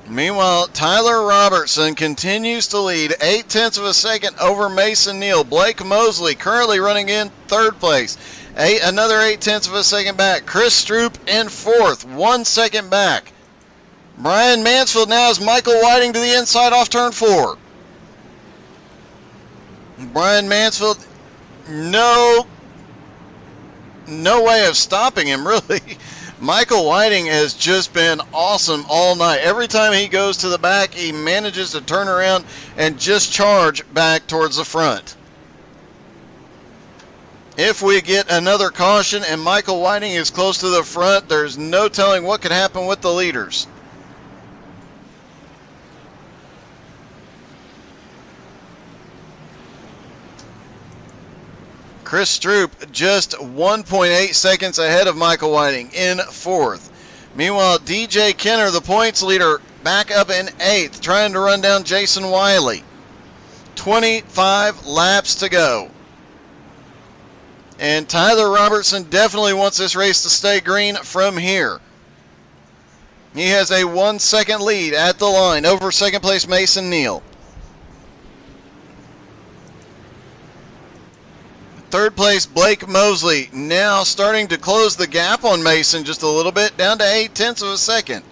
Meanwhile, Tyler Robertson continues to lead 0.8 of a second over Mason Neal. Blake Mosley currently running in 3rd place. Another 0.8 of a second back. Chris Stroop in 4th, 1 second back. Brian Mansfield now has Michael Whiting to the inside off turn 4. Brian Mansfield, no way of stopping him, really. Michael Whiting has just been awesome all night. Every time he goes to the back, he manages to turn around and just charge back towards the front. If we get another caution and Michael Whiting is close to the front, there's no telling what could happen with the leaders. Chris Stroop just 1.8 seconds ahead of Michael Whiting in 4th. Meanwhile, DJ Kenner, the points leader, back up in 8th, trying to run down Jason Wiley. 25 laps to go. And Tyler Robertson definitely wants this race to stay green from here. He has a 1 second lead at the line over 2nd place Mason Neal. 3rd place, Blake Mosley, now starting to close the gap on Mason just a little bit, down to 0.8 of a second.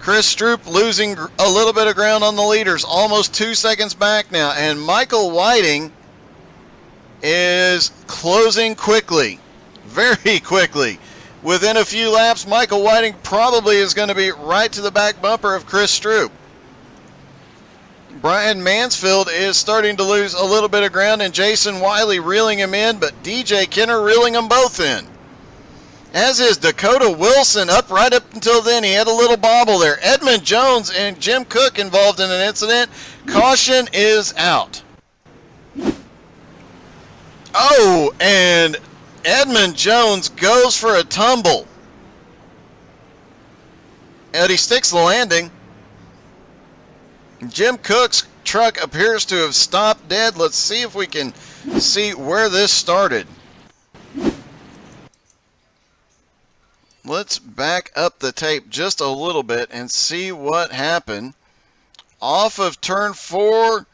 Chris Stroop losing a little bit of ground on the leaders, almost 2 seconds back now. And Michael Whiting is closing quickly, very quickly. Within a few laps, Michael Whiting probably is going to be right to the back bumper of Chris Stroop. Brian Mansfield is starting to lose a little bit of ground, and Jason Wiley reeling him in, but DJ Kenner reeling them both in. As is Dakota Wilson, right up until then. He had a little bobble there. Edmund Jones and Jim Cook involved in an incident. Caution is out. Oh, and Edmund Jones goes for a tumble. And he sticks the landing. Jim Cook's truck appears to have stopped dead. Let's see if we can see where this started. Let's back up the tape just a little bit and see what happened. Off of turn 4.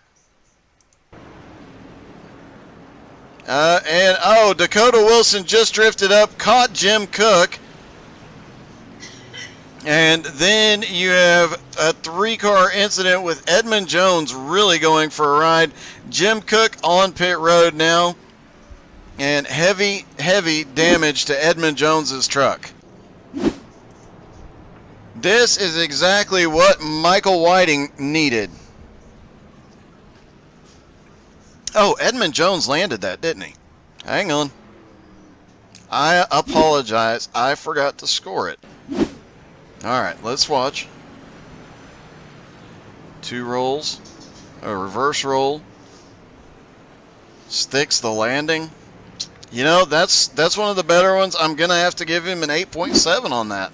Dakota Wilson just drifted up, caught Jim Cook. And then you have a 3-car incident with Edmund Jones really going for a ride. Jim Cook on pit road now. And heavy damage to Edmund Jones's truck. This is exactly what Michael Whiting needed. Oh, Edmund Jones landed that, didn't he? Hang on. I apologize. I forgot to score it. Alright, let's watch. 2 rolls. A reverse roll. Sticks the landing. You know, that's one of the better ones. I'm going to have to give him an 8.7 on that.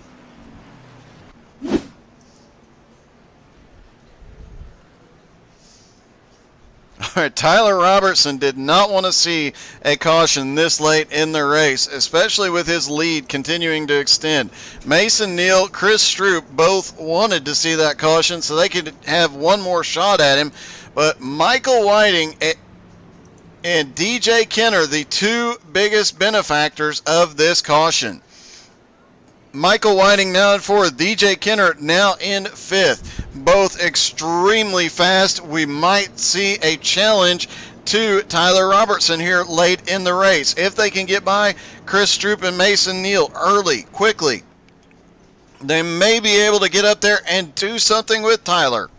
All right, Tyler Robertson did not want to see a caution this late in the race, especially with his lead continuing to extend. Mason Neal, Chris Stroop both wanted to see that caution so they could have one more shot at him. But Michael Whiting and DJ Kenner, the 2 biggest benefactors of this caution. Michael Whiting now in 4th, DJ Kenner now in 5th. Both extremely fast. We might see a challenge to Tyler Robertson here late in the race. If they can get by Chris Stroop and Mason Neal early, quickly, they may be able to get up there and do something with Tyler.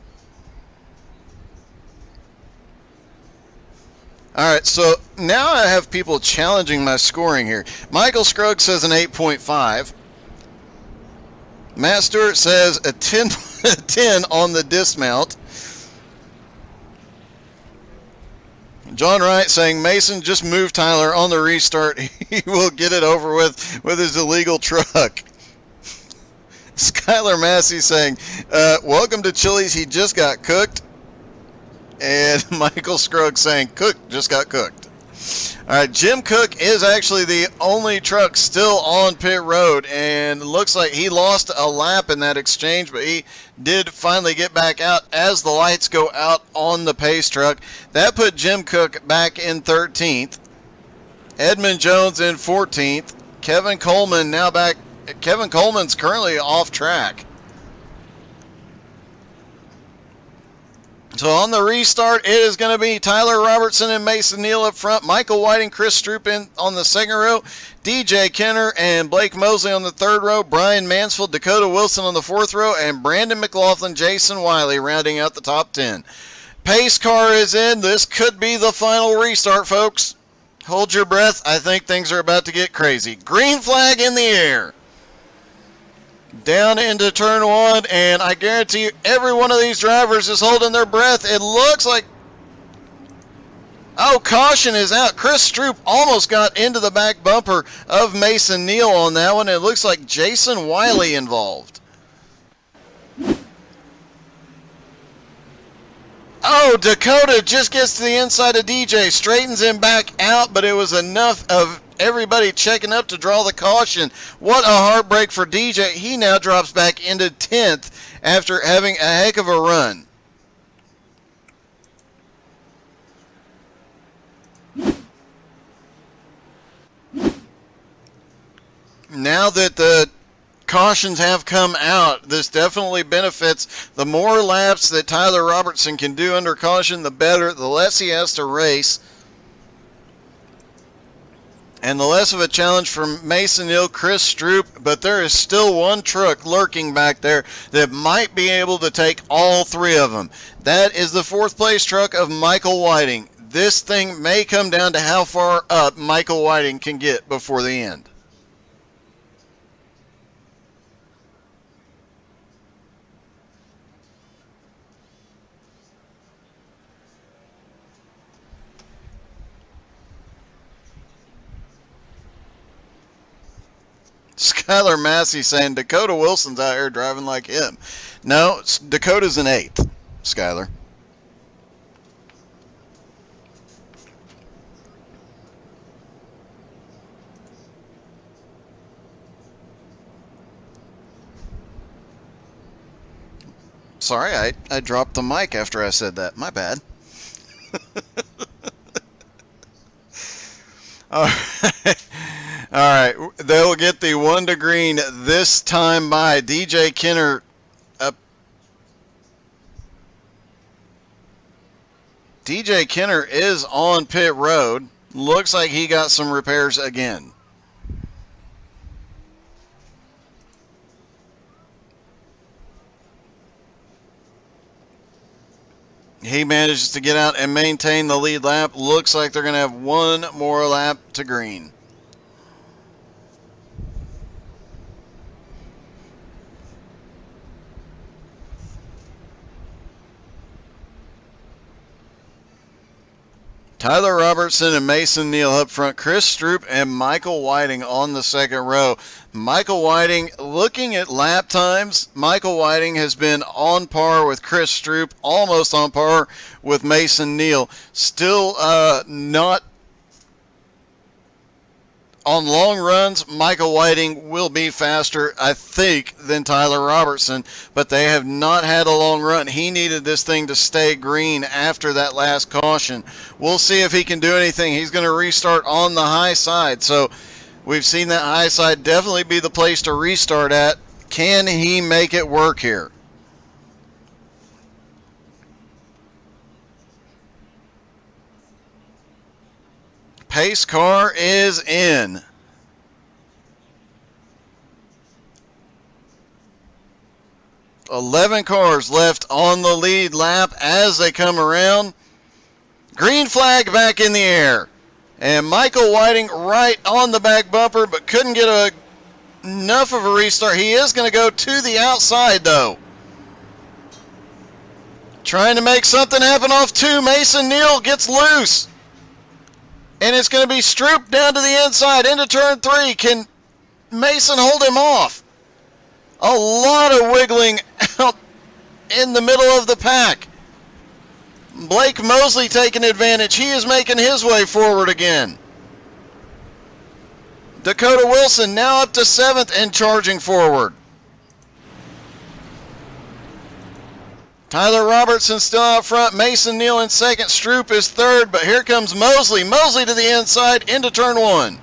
Alright, so now I have people challenging my scoring here. Michael Scruggs says an 8.5. Matt Stewart says a 10 on the dismount. John Wright saying Mason just moved Tyler on the restart. He will get it over with his illegal truck. Skylar Massey saying, welcome to Chili's. He just got cooked. And Michael Scruggs saying, just got cooked. All right, Jim Cook is actually the only truck still on pit road, and looks like he lost a lap in that exchange, but he did finally get back out as the lights go out on the pace truck. That put Jim Cook back in 13th. Edmund Jones in 14th. Kevin Coleman now back. Kevin Coleman's currently off track. So on the restart, it is going to be Tyler Robertson and Mason Neal up front, Michael Whiting, Chris Stroop in on the 2nd row, DJ Kenner and Blake Mosley on the 3rd row, Brian Mansfield, Dakota Wilson on the 4th row, and Brandon McLaughlin, Jason Wiley rounding out the top 10. Pace car is in. This could be the final restart, folks. Hold your breath. I think things are about to get crazy. Green flag in the air. Down into turn 1, and I guarantee you every one of these drivers is holding their breath. It looks like, oh, caution is out. Chris Stroop almost got into the back bumper of Mason Neal on that one. It looks like Jason Wiley involved. Oh, Dakota just gets to the inside of DJ, straightens him back out, but it was enough of everybody checking up to draw the caution. What a heartbreak for DJ. He now drops back into 10th after having a heck of a run. Now that the cautions have come out. This definitely benefits. The more laps that Tyler Robertson can do under caution, the better. The less he has to race, and the less of a challenge for Mason Hill, Chris Stroop. But there is still one truck lurking back there that might be able to take all three of them. That is the fourth place truck of Michael Whiting. This thing may come down to how far up Michael Whiting can get before the end. Skylar Massey saying Dakota Wilson's out here driving like him. No, Dakota's an 8th, Skylar. Sorry, I dropped the mic after I said that. My bad. All right. All right, they'll get the 1 to green this time by DJ Kenner. DJ Kenner is on pit road. Looks like he got some repairs again. He manages to get out and maintain the lead lap. Looks like they're going to have one more lap to green. Tyler Robertson and Mason Neal up front. Chris Stroop and Michael Whiting on the second row. Michael Whiting, looking at lap times, Michael Whiting has been on par with Chris Stroop, almost on par with Mason Neal. Still not on long runs. Michael Whiting will be faster, I think, than Tyler Robertson, but they have not had a long run. He needed this thing to stay green after that last caution. We'll see if he can do anything. He's going to restart on the high side, so we've seen that high side definitely be the place to restart at. Can he make it work here? Pace car is in. $11 cars left on the lead lap as they come around. Green flag back in the air. And Michael Whiting right on the back bumper, but couldn't get enough of a restart. He is going to go to the outside, though. Trying to make something happen off 2. Mason Neal gets loose. And it's going to be Stroop down to the inside into turn 3. Can Mason hold him off? A lot of wiggling out in the middle of the pack. Blake Mosley taking advantage. He is making his way forward again. Dakota Wilson now up to 7th and charging forward. Tyler Robertson still out front. Mason Neal in 2nd. Stroop is 3rd, but here comes Mosley. Mosley to the inside into turn 1.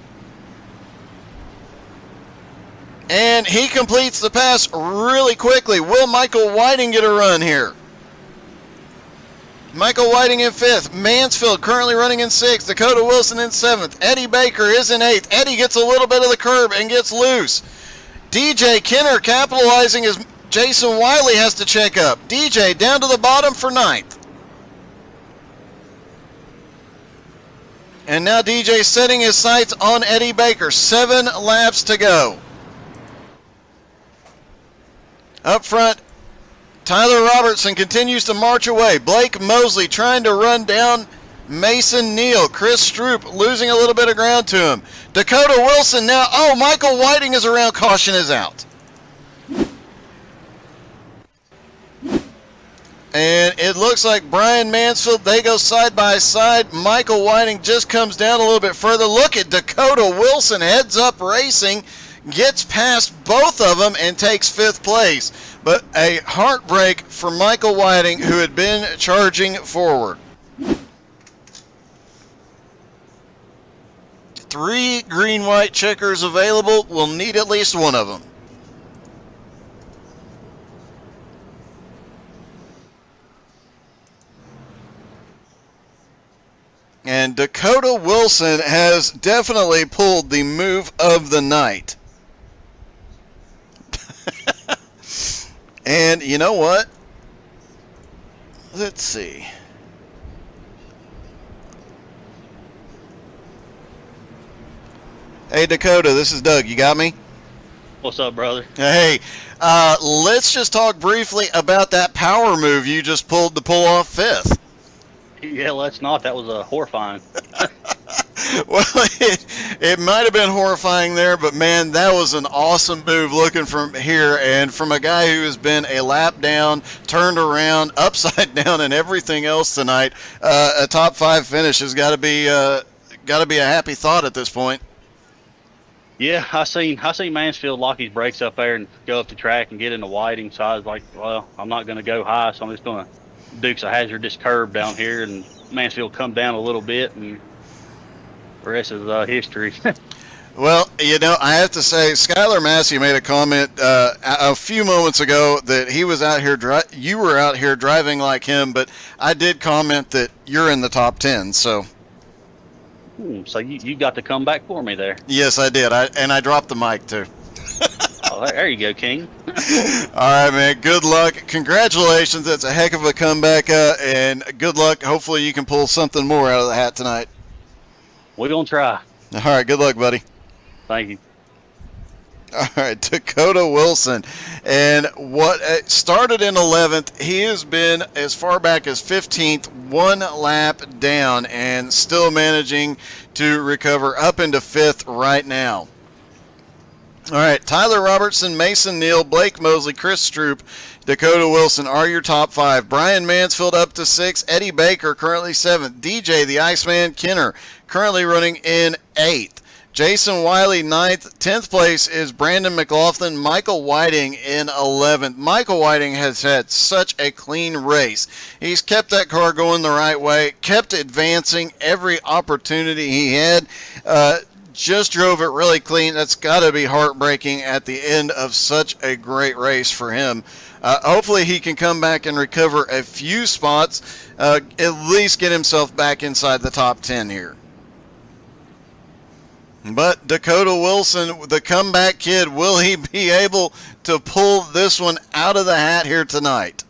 And he completes the pass really quickly. Will Michael Whiting get a run here? Michael Whiting in 5th. Mansfield currently running in 6th. Dakota Wilson in 7th. Eddie Baker is in 8th. Eddie gets a little bit of the curb and gets loose. DJ Kenner capitalizing as Jason Wiley has to check up. DJ down to the bottom for 9th. And now DJ setting his sights on Eddie Baker. 7 laps to go. Up front, Tyler Robertson continues to march away. Blake Mosley trying to run down Mason Neal. Chris Stroop losing a little bit of ground to him. Dakota Wilson now. Oh, Michael Whiting is around. Caution is out. And it looks like Brian Mansfield, they go side by side. Michael Whiting just comes down a little bit further. Look at Dakota Wilson, heads up racing, gets past both of them and takes 5th place. But a heartbreak for Michael Whiting, who had been charging forward. 3 green-white checkers available. We'll need at least one of them. and Dakota Wilson has definitely pulled the move of the night. And you know what? Let's see. Hey, Dakota, this is Doug. You got me? What's up, brother? Hey, let's just talk briefly about that power move you just pulled to pull off fifth. Yeah, let's not. That was horrifying. Well, it might have been horrifying there, but man, that was an awesome move looking from here, and from a guy who has been a lap down, turned around, upside down, and everything else tonight. A top 5 finish has got to be a happy thought at this point. Yeah, I seen Mansfield lock his brakes up there and go up the track and get into Whiting. So I was like, well, I'm not going to go high, so I'm just going to Dukes of Hazzard this curve down here, and Mansfield come down a little bit, and the rest is history. Well, you know, I have to say, Skylar Massey made a comment a few moments ago that he was out here. You were out here driving like him, but I did comment that you're in the top 10. So you got to come back for me there. Yes, I did. I dropped the mic too. Oh, there you go, King. All right, man. Good luck. Congratulations. That's a heck of a comeback, and good luck. Hopefully, you can pull something more out of the hat tonight. We're gonna try. All right. Good luck, buddy. Thank you. All right, Dakota Wilson. And what started in 11th, he has been as far back as 15th, one lap down, and still managing to recover up into 5th right now. All right, Tyler Robertson, Mason Neal, Blake Mosley, Chris Stroop, Dakota Wilson are your top 5. Brian Mansfield up to 6. Eddie Baker currently 7th. DJ the Iceman Kinner currently running in 8th. Jason Wiley 9th. 10th place is Brandon McLaughlin. Michael Whiting in 11th. Michael Whiting has had such a clean race. He's kept that car going the right way, kept advancing every opportunity he had. Just drove it really clean. That's got to be heartbreaking at the end of such a great race for him. Hopefully he can come back and recover a few spots, at least get himself back inside the top 10 here. But Dakota Wilson, the comeback kid, will he be able to pull this one out of the hat here tonight?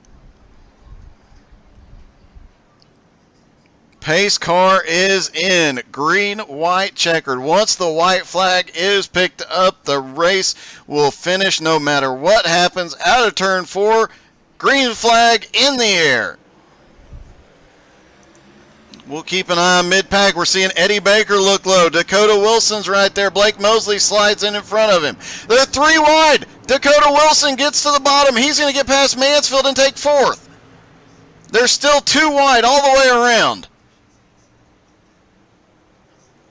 Pace car is in, green, white, checkered. Once the white flag is picked up, the race will finish no matter what happens. Out of turn 4, green flag in the air. We'll keep an eye on mid-pack. We're seeing Eddie Baker look low. Dakota Wilson's right there. Blake Mosley slides in front of him. They're 3 wide. Dakota Wilson gets to the bottom. He's going to get past Mansfield and take 4th. They're still 2 wide all the way around.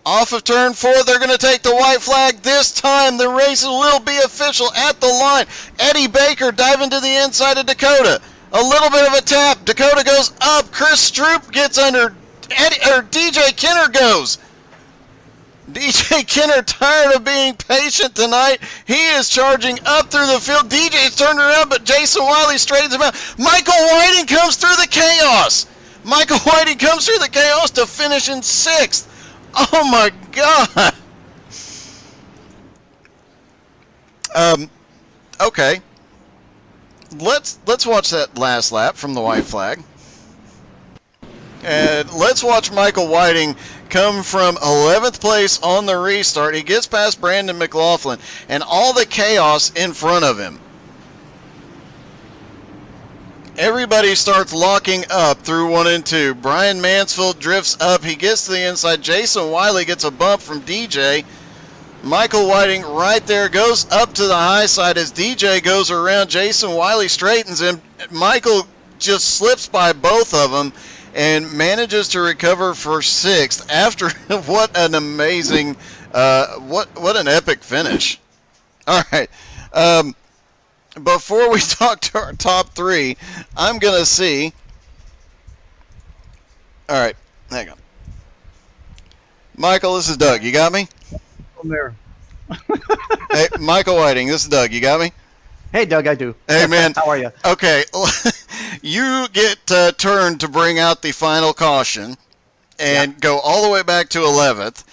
Off of turn 4, they're going to take the white flag. This time, the race will be official at the line. Eddie Baker diving to the inside of Dakota. A little bit of a tap. Dakota goes up. Chris Stroop gets under. DJ Kinner goes. DJ Kinner, tired of being patient tonight. He is charging up through the field. DJ's turned around, but Jason Wiley straightens him out. Michael Whiting comes through the chaos. Michael Whiting comes through the chaos to finish in 6th. Oh my God. Okay. Let's watch that last lap from the white flag. And let's watch Michael Whiting come from 11th place on the restart. He gets past Brandon McLaughlin and all the chaos in front of him. Everybody starts locking up through 1 and 2. Brian Mansfield drifts up. He gets to the inside. Jason Wiley gets a bump from DJ. Michael Whiting right there goes up to the high side as DJ goes around. Jason Wiley straightens him. Michael just slips by both of them and manages to recover for 6th after what an amazing, what an epic finish. All right. Before we talk to our top 3, I'm going to see. All right, hang on. Michael, this is Doug. You got me? I'm there. Hey, Michael Whiting, this is Doug. You got me? Hey, Doug, I do. Hey, man. How are you? Okay, you get turned to bring out the final caution. and go all the way back to 11th,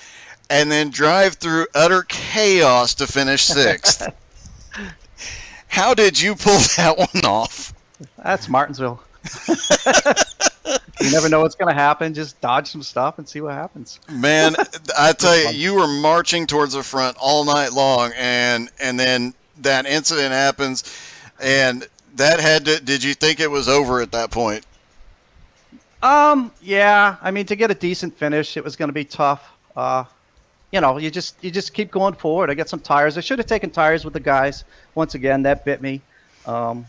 and then drive through utter chaos to finish 6th. How did you pull that one off? That's Martinsville. You never know what's going to happen. Just dodge some stuff and see what happens. Man, I tell you, you were marching towards the front all night long, and then that incident happens, and that had to. Did you think it was over at that point? Yeah. I mean, to get a decent finish, it was going to be tough. You just keep going forward. I got some tires. I should have taken tires with the guys. Once again, that bit me. But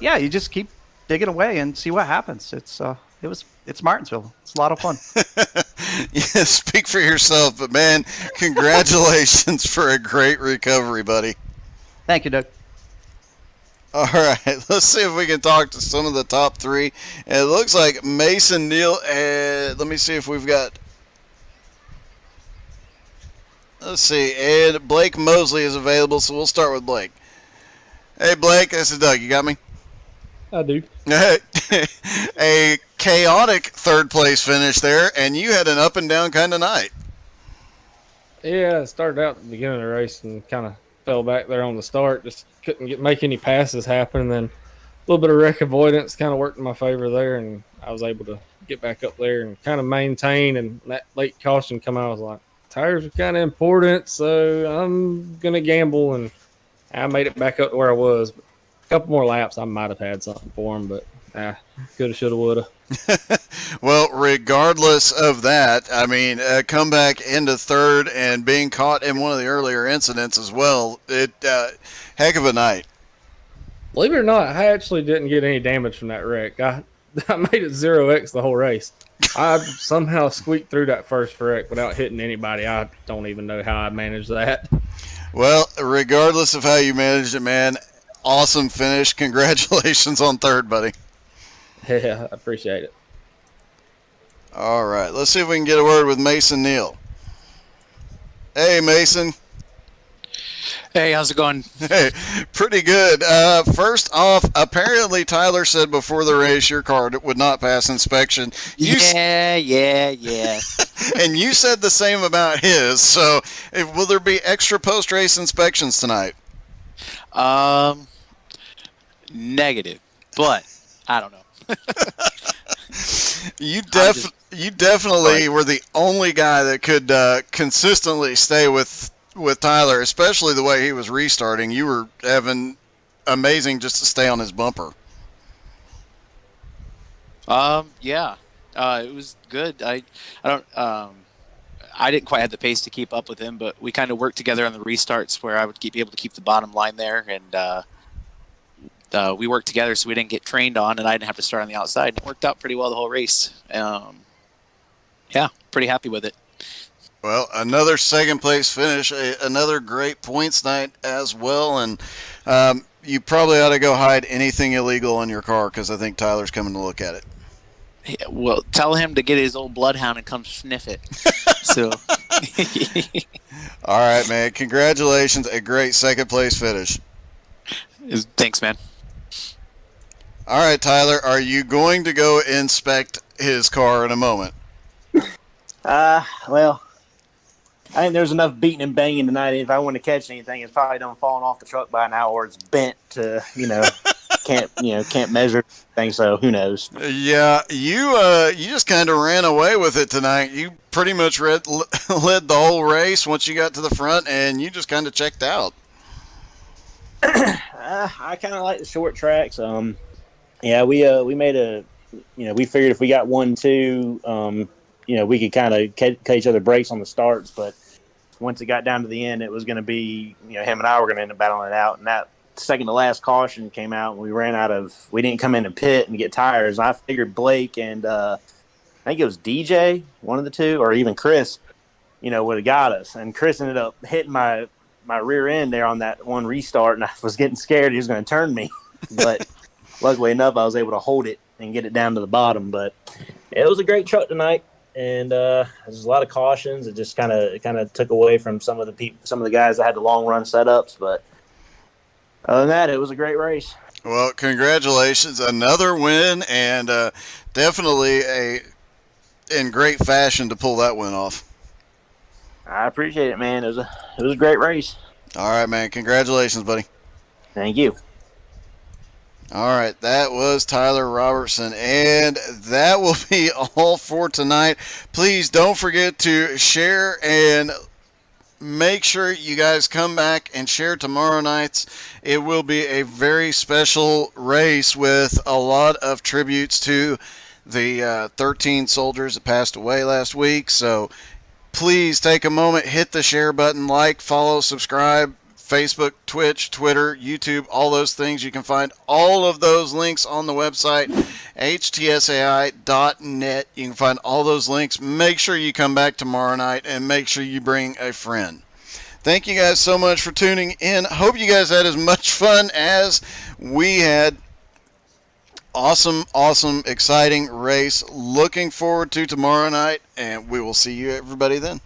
yeah, you just keep digging away and see what happens. It's Martinsville. It's a lot of fun. Yeah, speak for yourself, but man, congratulations for a great recovery, buddy. Thank you, Doug. All right, let's see if we can talk to some of the top 3. It looks like Mason Neal. Let me see if we've got. Let's see, and Blake Mosley is available, so we'll start with Blake. Hey, Blake, this is Doug. You got me? I do. A chaotic third place finish there, and you had an up and down kind of night. Yeah, I started out at the beginning of the race and kind of fell back there on the start. Just couldn't make any passes happen. And then a little bit of wreck avoidance kind of worked in my favor there, and I was able to get back up there and kind of maintain. And that late caution come out, I was like, tires are kind of important, so I'm going to gamble. And I made it back up to where I was. But a couple more laps, I might have had something for him, but coulda, shoulda, woulda. Well, regardless of that, I mean, come back into third and being caught in one of the earlier incidents as well. Heck of a night. Believe it or not, I actually didn't get any damage from that wreck. I made it 0x the whole race. I somehow squeaked through that first wreck without hitting anybody. I don't even know how I managed that. Well, regardless of how you managed it, man, awesome finish. Congratulations on third, buddy. Yeah, I appreciate it. All right, let's see if we can get a word with Mason Neal. Hey, Mason. Hey, how's it going? Hey, pretty good. First off, apparently Tyler said before the race your car would not pass inspection. Yeah. And you said the same about his. So, will there be extra post-race inspections tonight? Negative, but I don't know. You definitely were the only guy that could consistently stay with Tyler, especially the way he was restarting. You were having amazing just to stay on his bumper. Yeah, it was good. I didn't quite have the pace to keep up with him, but we kind of worked together on the restarts where I would be able to keep the bottom line there, and we worked together so we didn't get trained on, and I didn't have to start on the outside. It worked out pretty well the whole race. Yeah, pretty happy with it. Well, another second place finish, another great points night as well, and you probably ought to go hide anything illegal on your car because I think Tyler's coming to look at it. Yeah, well, tell him to get his old bloodhound and come sniff it. So, all right, man. Congratulations, a great second place finish. Thanks, man. All right, Tyler, are you going to go inspect his car in a moment? Well, I think there's enough beating and banging tonight. If I want to catch anything, it's probably done falling off the truck by now, or it's bent to, can't measure things. So who knows? Yeah, you just kind of ran away with it tonight. You pretty much led the whole race once you got to the front, and you just kind of checked out. I kind of like the short tracks. Yeah, we made we figured if we got 1-2, we could kind of cut each other breaks on the starts, but once it got down to the end, it was going to be, him and I were going to end up battling it out. And that second to last caution came out, and we didn't come in and pit and get tires. And I figured Blake and I think it was DJ, one of the two, or even Chris, would have got us. And Chris ended up hitting my rear end there on that one restart, and I was getting scared he was going to turn me. But luckily enough, I was able to hold it and get it down to the bottom. But it was a great truck tonight. And there's a lot of cautions. It just kind of took away from some of the guys that had the long run setups. But other than that, it was a great race. Well, congratulations, another win, and definitely in great fashion to pull that win off. I appreciate it, man. It was a great race. All right, man. Congratulations, buddy. Thank you. All right, that was Tyler Robertson, and that will be all for tonight. Please don't forget to share and make sure you guys come back and share tomorrow night's. It will be a very special race with a lot of tributes to the 13 soldiers that passed away last week. So please take a moment, hit the share button, like, follow, subscribe. Facebook, Twitch, Twitter, YouTube, all those things. You can find all of those links on the website, htsai.net. You can find all those links. Make sure you come back tomorrow night and make sure you bring a friend. Thank you guys so much for tuning in. Hope you guys had as much fun as we had. Awesome, exciting race. Looking forward to tomorrow night, and we will see you everybody then.